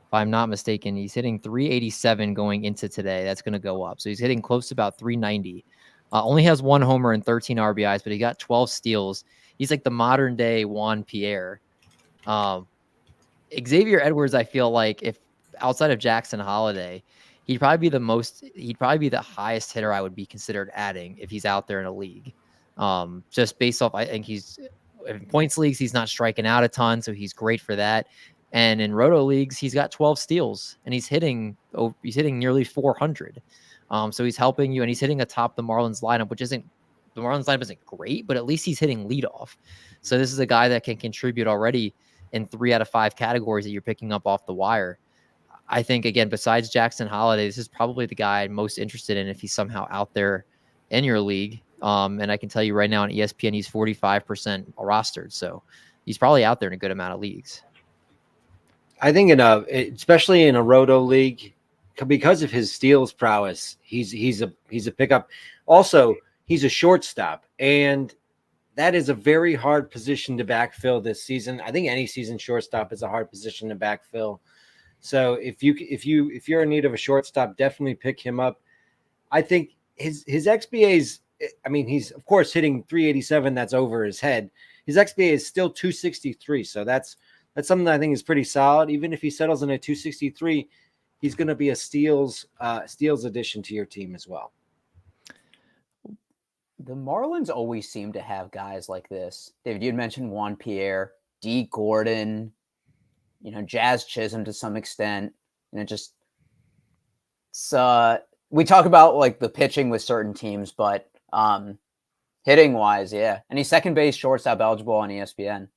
if I'm not mistaken, he's hitting 387 going into today. That's going to go up. So he's hitting close to about 390. Only has 1 homer and 13 RBIs, but he got 12 steals. He's like the modern day Juan Pierre. Xavier Edwards, I feel like if outside of Jackson Holiday, he'd probably be the highest hitter I would be considered adding if he's out there in a league. Just based off, I think he's in points leagues, he's not striking out a ton, so he's great for that. And in roto leagues, he's got 12 steals and he's hitting nearly 400. So he's helping you, and he's hitting atop the Marlins lineup, the Marlins lineup isn't great, but at least he's hitting leadoff. So this is a guy that can contribute already in 3 out of 5 categories that you're picking up off the wire. I think, again, besides Jackson Holiday, this is probably the guy I'm most interested in if he's somehow out there in your league. And I can tell you right now on ESPN, he's 45% rostered. So he's probably out there in a good amount of leagues. I think especially in a roto league, because of his steals prowess, he's a pickup. Also, he's a shortstop, and that is a very hard position to backfill this season. I think any season shortstop is a hard position to backfill. So if you're in need of a shortstop, definitely pick him up. I think his XBA's, I mean, he's of course hitting 387. That's over his head. His XBA is still 263. So that's something that I think is pretty solid. Even if he settles in a 263, he's going to be a steals addition to your team as well. The Marlins always seem to have guys like this. David, you'd mentioned Juan Pierre, D. Gordon, Jazz Chisholm to some extent. We talk about like the pitching with certain teams, but hitting wise, yeah. And he's second base shortstop eligible on ESPN.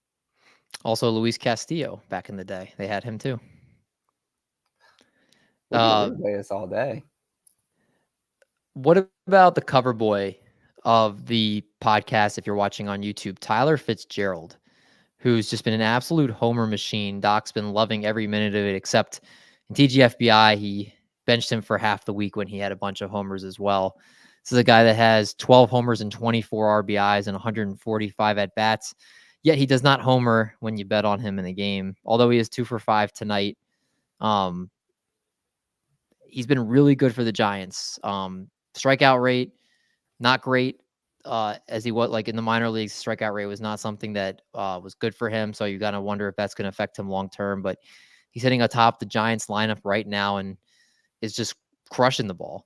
Also, Luis Castillo back in the day. They had him too. Play this all day. What about the cover boy of the podcast, if you're watching on YouTube, Tyler Fitzgerald, who's just been an absolute homer machine? Doc's been loving every minute of it, except in TGFBI, he benched him for half the week when he had a bunch of homers as well. This is a guy that has 12 homers and 24 RBIs and 145 at-bats, yet he does not homer when you bet on him in the game, although he is 2 for 5 tonight. He's been really good for the Giants. Strikeout rate, not great. As he was like in the minor leagues, strikeout rate was not something that was good for him. So you got to wonder if that's going to affect him long term. But he's hitting atop the Giants lineup right now and is just crushing the ball.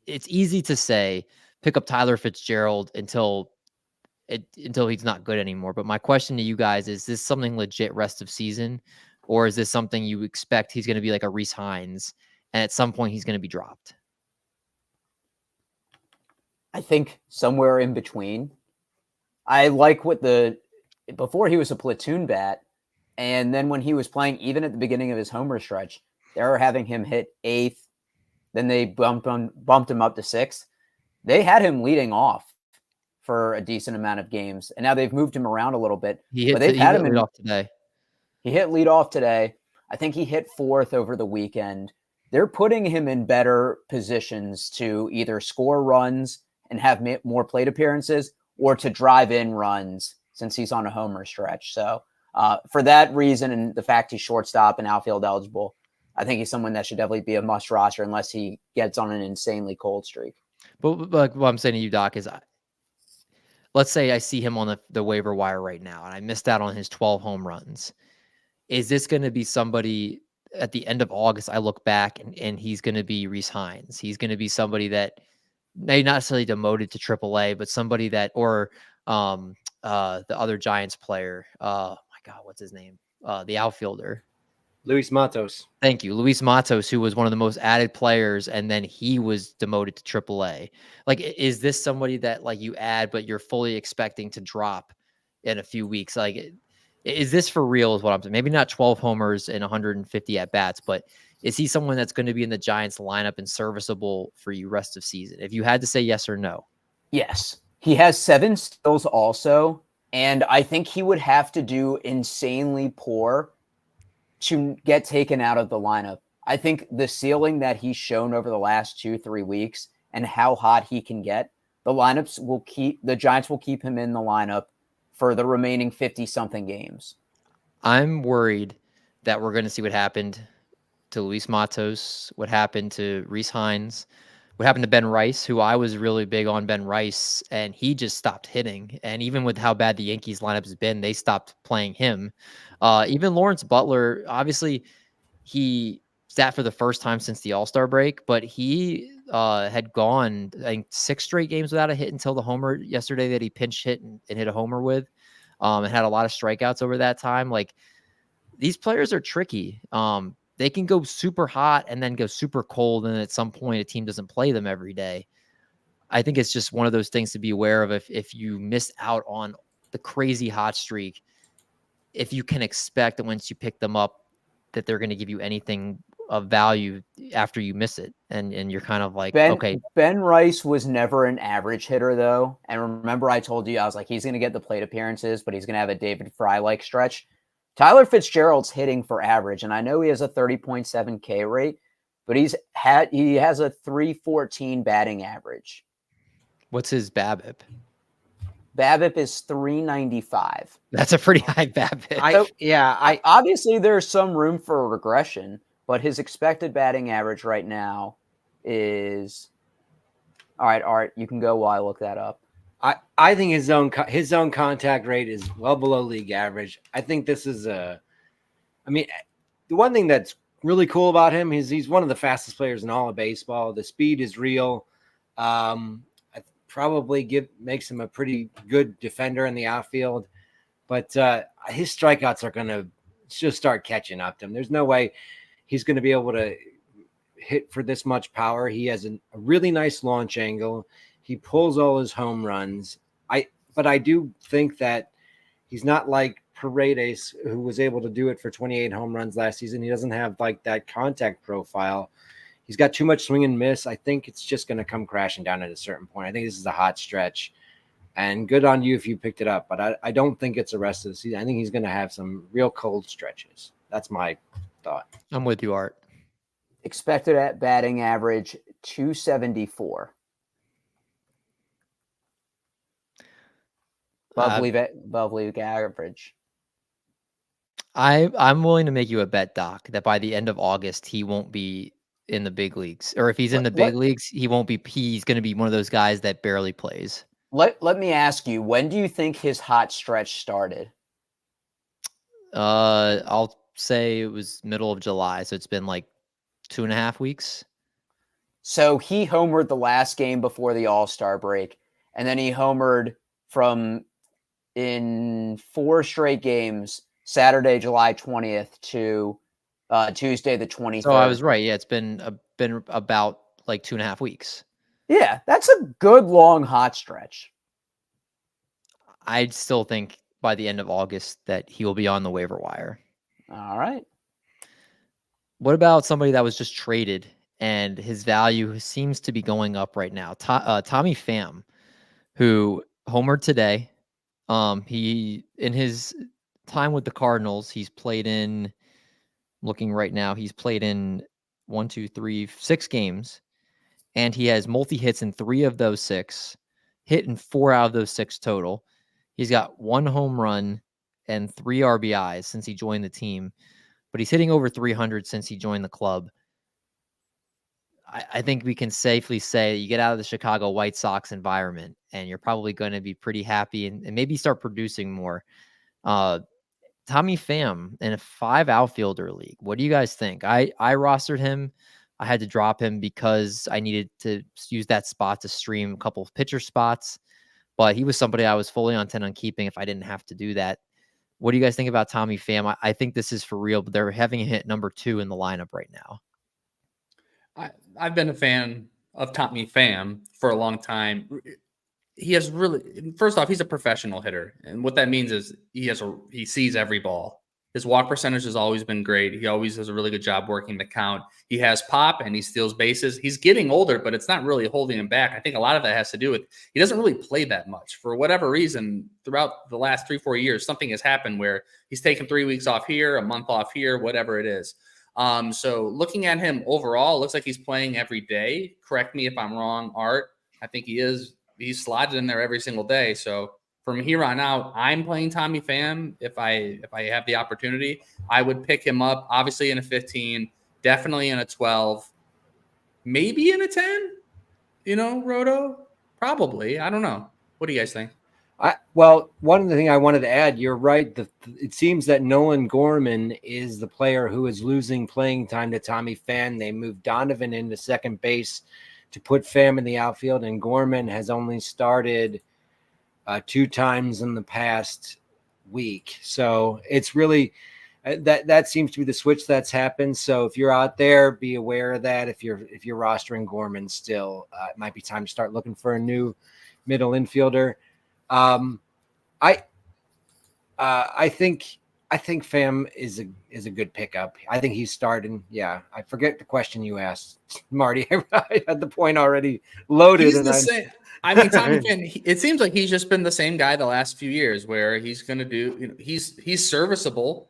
It's easy to say pick up Tyler Fitzgerald until until he's not good anymore. But my question to you guys is this something legit rest of season, or is this something you expect he's going to be like a Reese Hines and at some point he's going to be dropped? I think somewhere in between. I like before he was a platoon bat, and then when he was playing, even at the beginning of his homer stretch, they were having him hit 8th. Then they bumped him up to 6th. They had him leading off for a decent amount of games, and now they've moved him around a little bit. He hit leadoff today. He hit leadoff today. I think he hit 4th over the weekend. They're putting him in better positions to either score runs and have more plate appearances, or to drive in runs since he's on a homer stretch. So for that reason, and the fact he's shortstop and outfield eligible, I think he's someone that should definitely be a must roster unless he gets on an insanely cold streak. But like what I'm saying to you, Doc, is let's say I see him on the waiver wire right now and I missed out on his 12 home runs. Is this going to be somebody at the end of August? I look back and he's going to be Reese Hines. He's going to be somebody that maybe not necessarily demoted to AAA, but somebody that, or the other Giants player. Oh my God, what's his name? The outfielder. Luis Matos. Thank you. Luis Matos, who was one of the most added players, and then he was demoted to AAA. Like, is this somebody that like you add, but you're fully expecting to drop in a few weeks? Like, is this for real is what I'm saying? Maybe not 12 homers and 150 at bats, but is he someone that's going to be in the Giants lineup and serviceable for you rest of season? If you had to say yes or no. Yes. He has 7 steals also, and I think he would have to do insanely poor to get taken out of the lineup. I think the ceiling that he's shown over the last 2-3 weeks and how hot he can get, the Giants will keep him in the lineup for the remaining 50-something games. I'm worried that we're going to see what happened to Luis Matos, what happened to Reese Hines, what happened to Ben Rice, who I was really big on Ben Rice, and he just stopped hitting. And even with how bad the Yankees lineup has been, they stopped playing him. Even Lawrence Butler, obviously, he sat for the first time since the All-Star break, but he had gone, I think, 6 straight games without a hit until the homer yesterday that he pinch hit and hit a homer with, and had a lot of strikeouts over that time. Like, these players are tricky. They can go super hot and then go super cold, and at some point a team doesn't play them every day. I think it's just one of those things to be aware of. If you miss out on the crazy hot streak, if you can expect that once you pick them up that they're going to give you anything of value after you miss it, and you're kind of like, okay. Ben Rice was never an average hitter though, and remember I told you I was like, he's going to get the plate appearances, but he's going to have a David Fry-like stretch. Tyler Fitzgerald's hitting for average, and I know he has a 30.7 K rate, but he has a 314 batting average. What's his BABIP? BABIP is 395. That's a pretty high BABIP. Obviously there's some room for regression, but his expected batting average right now is all right. You can go while I look that up. I think his zone contact rate is well below league average. I think this is the one thing that's really cool about him is he's one of the fastest players in all of baseball. The speed is real. Makes him a pretty good defender in the outfield, but his strikeouts are going to just start catching up to him. There's no way he's going to be able to hit for this much power. He has a really nice launch angle. He pulls all his home runs. But I do think that he's not like Paredes, who was able to do it for 28 home runs last season. He doesn't have like that contact profile. He's got too much swing and miss. I think it's just going to come crashing down at a certain point. I think this is a hot stretch, and good on you if you picked it up. But I don't think it's the rest of the season. I think he's going to have some real cold stretches. That's my thought. I'm with you, Art. Expected at batting average 274. Above league average. I'm willing to make you a bet, Doc, that by the end of August he won't be in the big leagues, or if he's in the big leagues, he won't be. He's going to be one of those guys that barely plays. Let me ask you, when do you think his hot stretch started? I'll say it was middle of July, so it's been like 2.5 weeks. So he homered the last game before the All-Star break, and then he homered from in 4 straight games, Saturday, July 20th to Tuesday, the 23rd. So I was right. Yeah, it's been about like 2.5 weeks. Yeah, that's a good long hot stretch. I still think by the end of August that he will be on the waiver wire. All right. What about somebody that was just traded and his value seems to be going up right now? Tommy Pham, who homered today. He in his time with the Cardinals, he's played in. Looking right now, he's played in 6 games, and he has multi-hits in 3 of those 6, hit in 4 out of those 6 total. He's got 1 home run and 3 RBIs since he joined the team, but he's hitting over 300 since he joined the club. I think we can safely say you get out of the Chicago White Sox environment, and you're probably going to be pretty happy and maybe start producing more. Tommy Pham in a 5 outfielder league. What do you guys think? I rostered him. I had to drop him because I needed to use that spot to stream a couple of pitcher spots, but he was somebody I was fully intent on keeping if I didn't have to do that. What do you guys think about Tommy Pham? I think this is for real, but they're having a hit number 2 in the lineup right now. I've been a fan of Tommy Pham for a long time. He has really, first off, he's a professional hitter. And what that means is he sees every ball. His walk percentage has always been great. He always does a really good job working the count. He has pop and he steals bases. He's getting older, but it's not really holding him back. I think a lot of that has to do with he doesn't really play that much. For whatever reason, throughout the last 3-4 years, something has happened where he's taken 3 weeks off here, a month off here, whatever it is. So looking at him overall, it looks like he's playing every day. Correct me if I'm wrong, Art. I think he is. He's slotted in there every single day. So from here on out, I'm playing Tommy Pham. If I have the opportunity, I would pick him up, obviously in a 15, definitely in a 12, maybe in a 10, Roto, probably. I don't know. What do you guys think? Well, one of the things I wanted to add, you're right. It seems that Nolan Gorman is the player who is losing playing time to Tommy Pham. They moved Donovan into second base to put Pham in the outfield, and Gorman has only started 2 times in the past week. So it's really that seems to be the switch that's happened. So if you're out there, be aware of that. If you're rostering Gorman still, it might be time to start looking for a new middle infielder. I think Pham is a good pickup. I think he's starting. Yeah, I forget the question you asked, Marty. I had the point already loaded. He's the same. I mean, Tommy Pham. It seems like he's just been the same guy the last few years, where he's going to do. He's serviceable.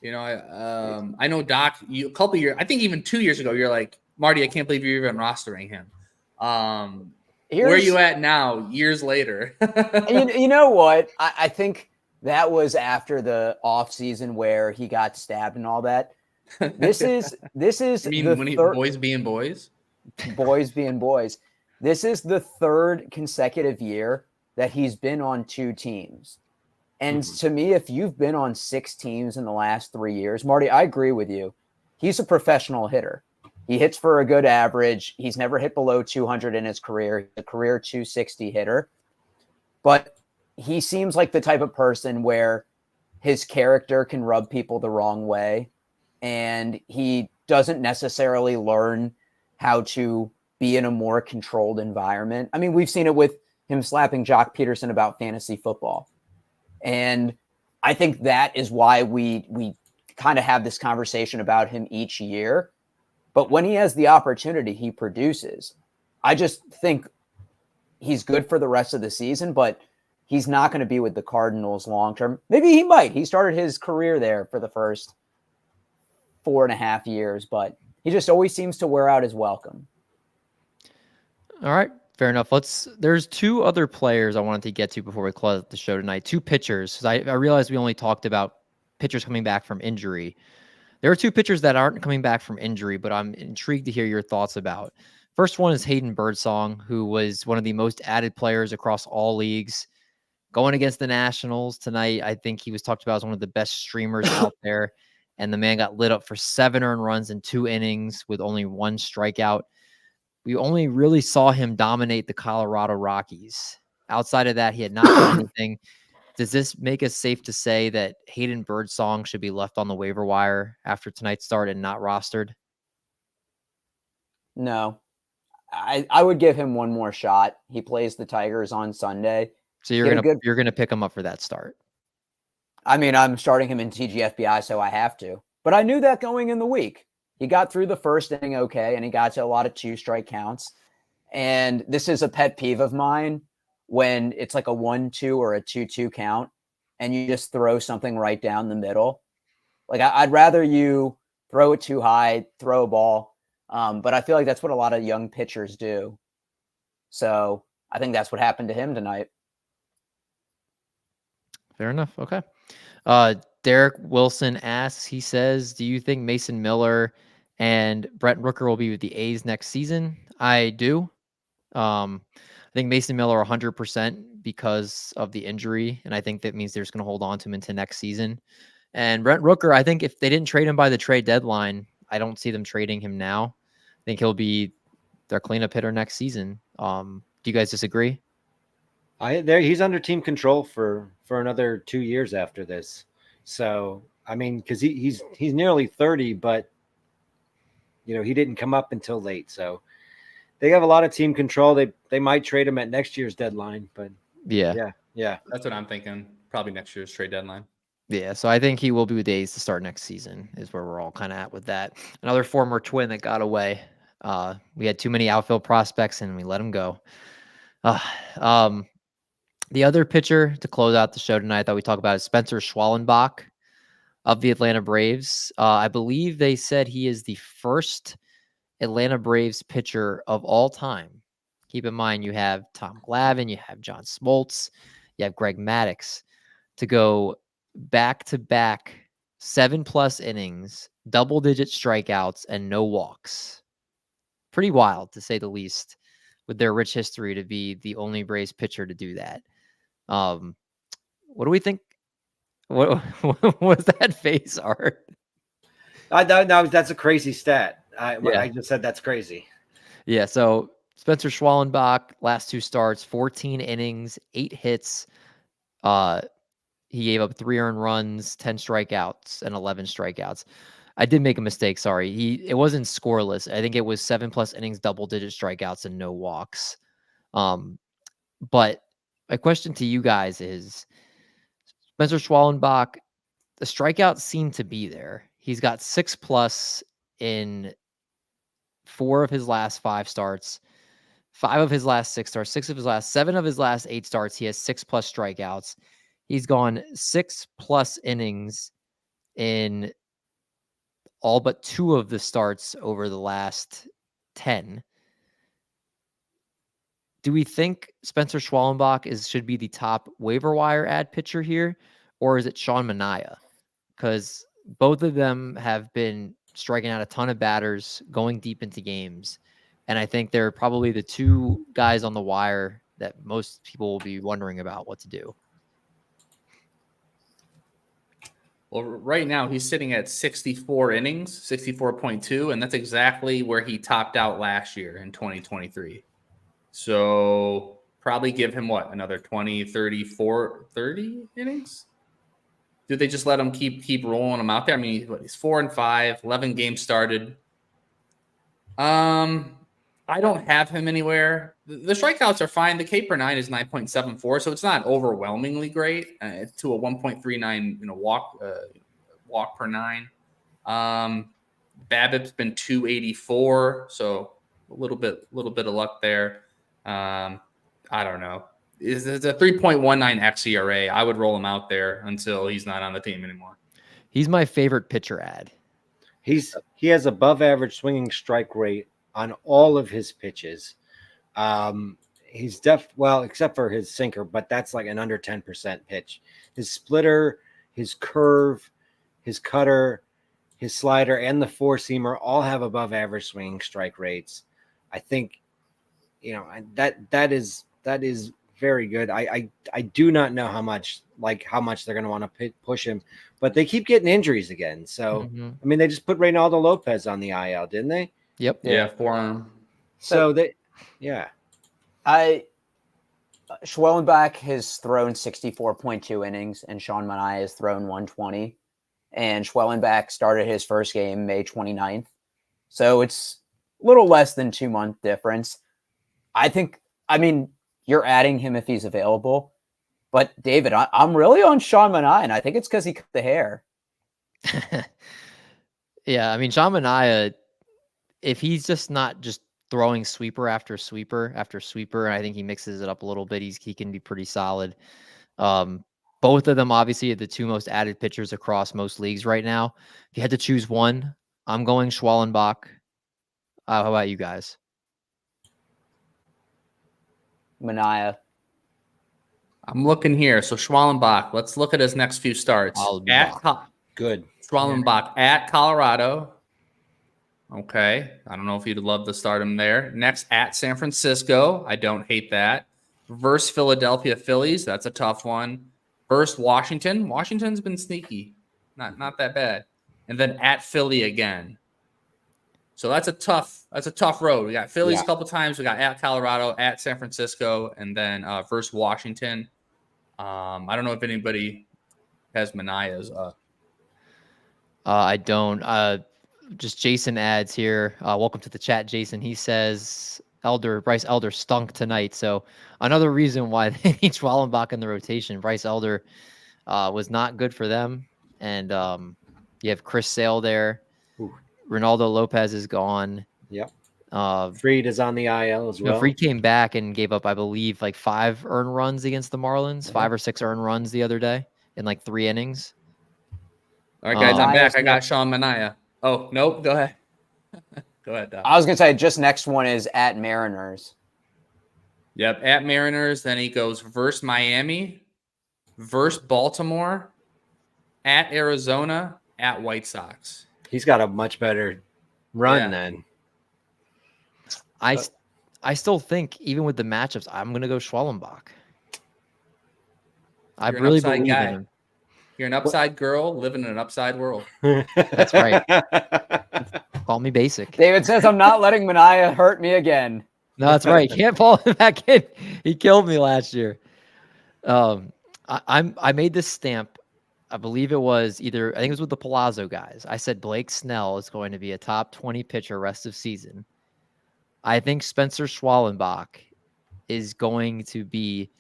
I know Doc. A couple years, I think even 2 years ago, you're like, Marty, I can't believe you're even rostering him. Where are you at now, years later? you know what? I think that was after the off season where he got stabbed and all that. This is I mean, when boys being boys? Boys being boys. This is the 3rd consecutive year that he's been on 2 teams. And to me, if you've been on 6 teams in the last 3 years, Marty, I agree with you. He's a professional hitter. He hits for a good average. He's never hit below 200 in his career. He's a career 260 hitter. But he seems like the type of person where his character can rub people the wrong way. And he doesn't necessarily learn how to be in a more controlled environment. I mean, we've seen it with him slapping Jock Peterson about fantasy football. And I think that is why we kind of have this conversation about him each year. But when he has the opportunity, he produces. I just think he's good for the rest of the season, but he's not going to be with the Cardinals long term. Maybe he might. He started his career there for the first 4.5 years, but he just always seems to wear out his welcome. All right. Fair enough. There's 2 other players I wanted to get to before we close the show tonight. 2 pitchers. I realized we only talked about pitchers coming back from injury. There are 2 pitchers that aren't coming back from injury, but I'm intrigued to hear your thoughts about. First one is Hayden Birdsong, who was one of the most added players across all leagues. Going against the Nationals tonight, I think he was talked about as one of the best streamers out there, and the man got lit up for 7 earned runs in 2 innings with only 1 strikeout. We only really saw him dominate the Colorado Rockies. Outside of that, he had not done anything. Does this make us safe to say that Hayden Birdsong should be left on the waiver wire after tonight's start and not rostered? No, I would give him one more shot. He plays the Tigers on Sunday. So you're gonna pick him up for that start. I mean, I'm starting him in TGFBI, so I have to. But I knew that going in the week. He got through the first inning okay, and he got to a lot of 2-strike counts. And this is a pet peeve of mine when it's like a 1-2 or a 2-2 count, and you just throw something right down the middle. Like I'd rather you throw it too high, throw a ball. But I feel like that's what a lot of young pitchers do. So I think that's what happened to him tonight. Fair enough. Okay. Derek Wilson asks, he says, do you think Mason Miller and Brent Rooker will be with the A's next season? I do. I think Mason Miller 100% because of the injury, and I think that means they're just going to hold on to him into next season. And Brent Rooker, I think if they didn't trade him by the trade deadline, I don't see them trading him now. I think he'll be their cleanup hitter next season. Do you guys disagree? He's under team control for another 2 years after this. So I mean, because he's nearly 30, but he didn't come up until late. So they have a lot of team control. They might trade him at next year's deadline, but yeah. That's what I'm thinking. Probably next year's trade deadline. Yeah, so I think he will be with the A's to start next season is where we're all kind of at with that. Another former Twin that got away. We had too many outfield prospects and we let him go. The other pitcher to close out the show tonight that we talk about is Spencer Schwallenbach of the Atlanta Braves. I believe they said he is the first Atlanta Braves pitcher of all time. Keep in mind, you have Tom Glavine, you have John Smoltz, you have Greg Maddux to go back-to-back 7+ innings, double-digit strikeouts, and no walks. Pretty wild, to say the least, with their rich history to be the only Braves pitcher to do that. What do we think? What was that face, Art? That's a crazy stat. I just said that's crazy. Yeah, so Spencer Schwallenbach, last 2 starts, 14 innings, 8 hits. He gave up 3 earned runs, 10 strikeouts, and 11 strikeouts. I did make a mistake. Sorry. It wasn't scoreless. I think it was 7+ innings, double-digit strikeouts, and no walks. But my question to you guys is, Spencer Schwallenbach, the strikeouts seem to be there. He's got 6+ in 4 of his last 5 starts, 5 of his last 6 starts, 6 of his last 7 of his last 8 starts. He has 6+ strikeouts. He's gone 6+ innings in all but 2 of the starts over the last 10. Do we think Spencer Schwallenbach should be the top waiver wire ad pitcher here, or is it Sean Manaea? Because both of them have been striking out a ton of batters, going deep into games, and I think they're probably the 2 guys on the wire that most people will be wondering about what to do. Well, right now he's sitting at 64 innings, 64.2, and that's exactly where he topped out last year in 2023. So probably give him another 20, 30 innings? Do they just let him keep rolling him out there? I mean, he's 4-5, 11 games started. I don't have him anywhere. The strikeouts are fine. The K per 9 is 9.74, so it's not overwhelmingly great to a 1.39 walk per 9. BABIP's been 284, so a little bit of luck there. I don't know. It's a 3.19 xERA. I would roll him out there until he's not on the team anymore. He's my favorite pitcher ad. He has above average swinging strike rate on all of his pitches. He's except for his sinker, but that's like an under 10% pitch. His splitter, his curve, his cutter, his slider, and the 4-seamer all have above average swinging strike rates. I think, that is very good. I do not know how much they're going to want to push him, but they keep getting injuries again. So, I mean, they just put Reynaldo Lopez on the IL, didn't they? Yep. Yeah, forearm. So Schwellenbach has thrown 64.2 innings, and Sean Manaea has thrown 120. And Schwellenbach started his first game May 29th. So it's a little less than 2-month difference. I mean, you're adding him if he's available. But, David, I'm really on Sean Manaea, and I think it's because he cut the hair. Yeah, I mean, Sean Manaea, if he's just not just throwing sweeper after sweeper after sweeper, and I think he mixes it up a little bit, he can be pretty solid. Both of them obviously are the two most added pitchers across most leagues right now. If you had to choose one, I'm going Schwellenbach. How about you guys? Manaea. I'm looking here. So Schwellenbach, let's look at his next few starts. Good. Schwellenbach at Colorado. Okay. I don't know if you'd love to start him there. Next at San Francisco. I don't hate that. Versus Philadelphia Phillies. That's a tough one. Versus Washington. Washington's been sneaky. Not that bad. And then at Philly again. So that's a tough road. We got Phillies a couple times. We got at Colorado, at San Francisco, and then versus Washington. I don't know if anybody has Manaea's. I don't. Just Jason adds here. Welcome to the chat, Jason. He says Bryce Elder stunk tonight. So another reason why they need Schwellenbach in the rotation. Bryce Elder was not good for them. And you have Chris Sale there. Ooh. Ronaldo Lopez is gone. Yep. Fried is on the IL as well. Fried came back and gave up, I believe, like 5 earned runs against the Marlins, 5 or 6 earned runs the other day in like 3 innings. All right, guys, I'm back. I got Sean Manaea. Oh, nope. Go ahead. Go ahead, Doc. I was going to say, just next one is at Mariners. Yep, at Mariners. Then he goes versus Miami, versus Baltimore, at Arizona, at White Sox. He's got a much better run then. I still think, even with the matchups, I'm going to go Schwellenbach. I really believe in him. You're an upside girl living in an upside world. That's right. Call me basic. David says, I'm not letting Manaea hurt me again. No, that's right. Can't pull him back in. He killed me last year. I made this stamp. I believe it was I think it was with the Palazzo guys. I said Blake Snell is going to be a top 20 pitcher rest of season. I think Spencer Schwellenbach is going to be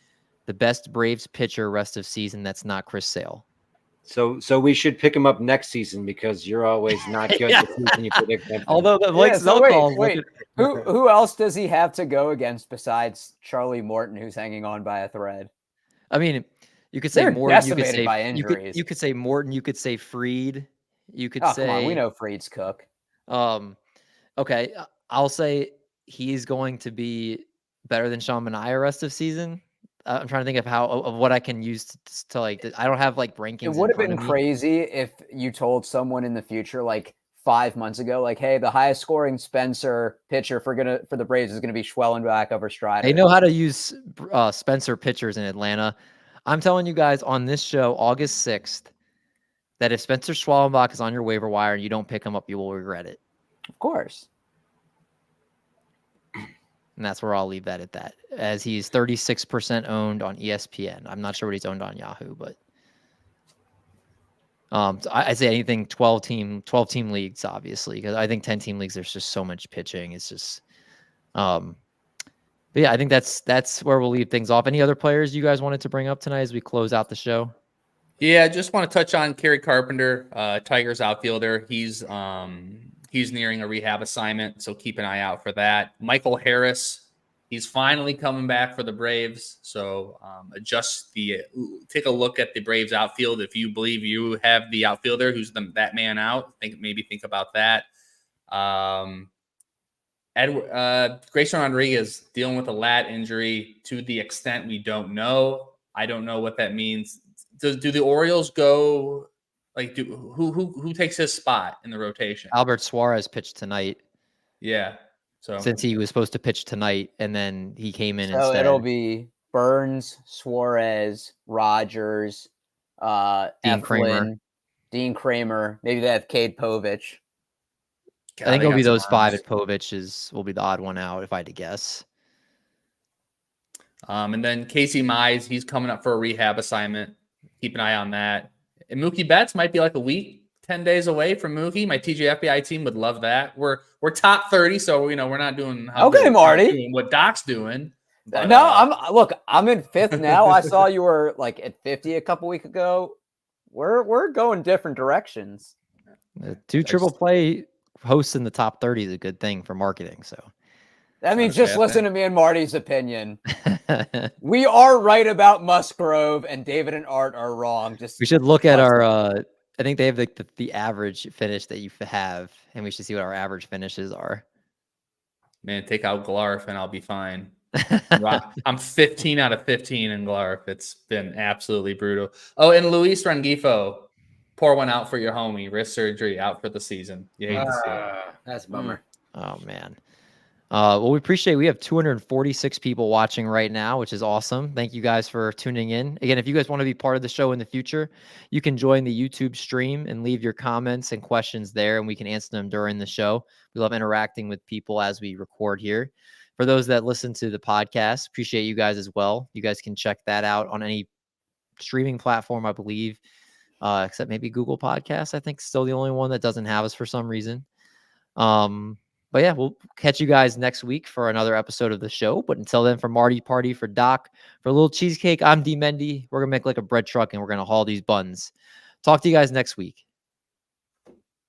the best Braves pitcher rest of season that's not Chris Sale. So we should pick him up next season because you're always not good the season you predict. Although the Blake Snell calls. Wait. Who else does he have to go against besides Charlie Morton, who's hanging on by a thread? I mean, you could say Morton. Decimated by injuries. You could say Morton. You could say Fried. You could say. Come on, we know Fried's cook. Okay, I'll say he's going to be better than Sean Manaea rest of season. I'm trying to think of what I can use to like. I don't have like rankings. It would have been crazy if you told someone in the future, like 5 months ago, like, hey, the highest scoring Spencer pitcher for the Braves is going to be Schwellenbach over Strider. They know how to use Spencer pitchers in Atlanta. I'm telling you guys on this show, August 6th, that if Spencer Schwellenbach is on your waiver wire and you don't pick him up, you will regret it. Of course. And that's where I'll leave that at that, as he's 36% owned on ESPN. I'm not sure what he's owned on Yahoo, but so I say anything 12 team leagues, obviously, because I think 10-team leagues, there's just so much pitching. It's just, but yeah, I think that's where we'll leave things off. Any other players you guys wanted to bring up tonight as we close out the show? Yeah, just want to touch on Kerry Carpenter, Tigers outfielder. He's nearing a rehab assignment, so keep an eye out for that. Michael Harris, he's finally coming back for the Braves. So take a look at the Braves outfield. If you believe you have the outfielder who's that man out, think about that. Grayson Rodriguez dealing with a lat injury to the extent we don't know. I don't know what that means. Do the Orioles go? Like, who takes his spot in the rotation? Albert Suarez pitched tonight. Yeah. So since he was supposed to pitch tonight, and then he came in so instead. It'll be Burns, Suarez, Rogers, Dean Kramer. Maybe they have Cade Povich. I think it'll be those 5 at Povich will be the odd one out, if I had to guess. And then Casey Mize, he's coming up for a rehab assignment. Keep an eye on that. And Mookie Betts might be like a week, 10 days away from Mookie. My TGFBI team would love that. We're top 30, so we're not doing Marty. what Doc's doing. But, no, I'm in 5th now. I saw you were like at 50 a couple weeks ago. We're going different directions. The 2 triple play hosts in the top 30 is a good thing for marketing. So that means just listen to me and Marty's opinion. We are right about Musgrove, and David and Art are wrong. We should look at our. I think they have the average finish that you have, and we should see what our average finishes are. Man, take out Glarf and I'll be fine. I'm 15 out of 15 in Glarf. It's been absolutely brutal. Oh, and Luis Rengifo, pour one out for your homie. Wrist surgery, out for the season. You hate to see it. That's a bummer. Oh man. Well, we appreciate. We have 246 people watching right now, which is awesome. Thank you guys for tuning in. Again, if you guys want to be part of the show in the future, you can join the YouTube stream and leave your comments and questions there, and we can answer them during the show. We love interacting with people as we record here. For those that listen to the podcast, appreciate you guys as well. You guys can check that out on any streaming platform, I believe, except maybe Google Podcasts. I think still the only one that doesn't have us for some reason. But yeah, we'll catch you guys next week for another episode of the show. But until then, for Marty Party, for Doc, for Lil Cheesecake, I'm DMendy. We're going to make like a bread truck and we're going to haul these buns. Talk to you guys next week.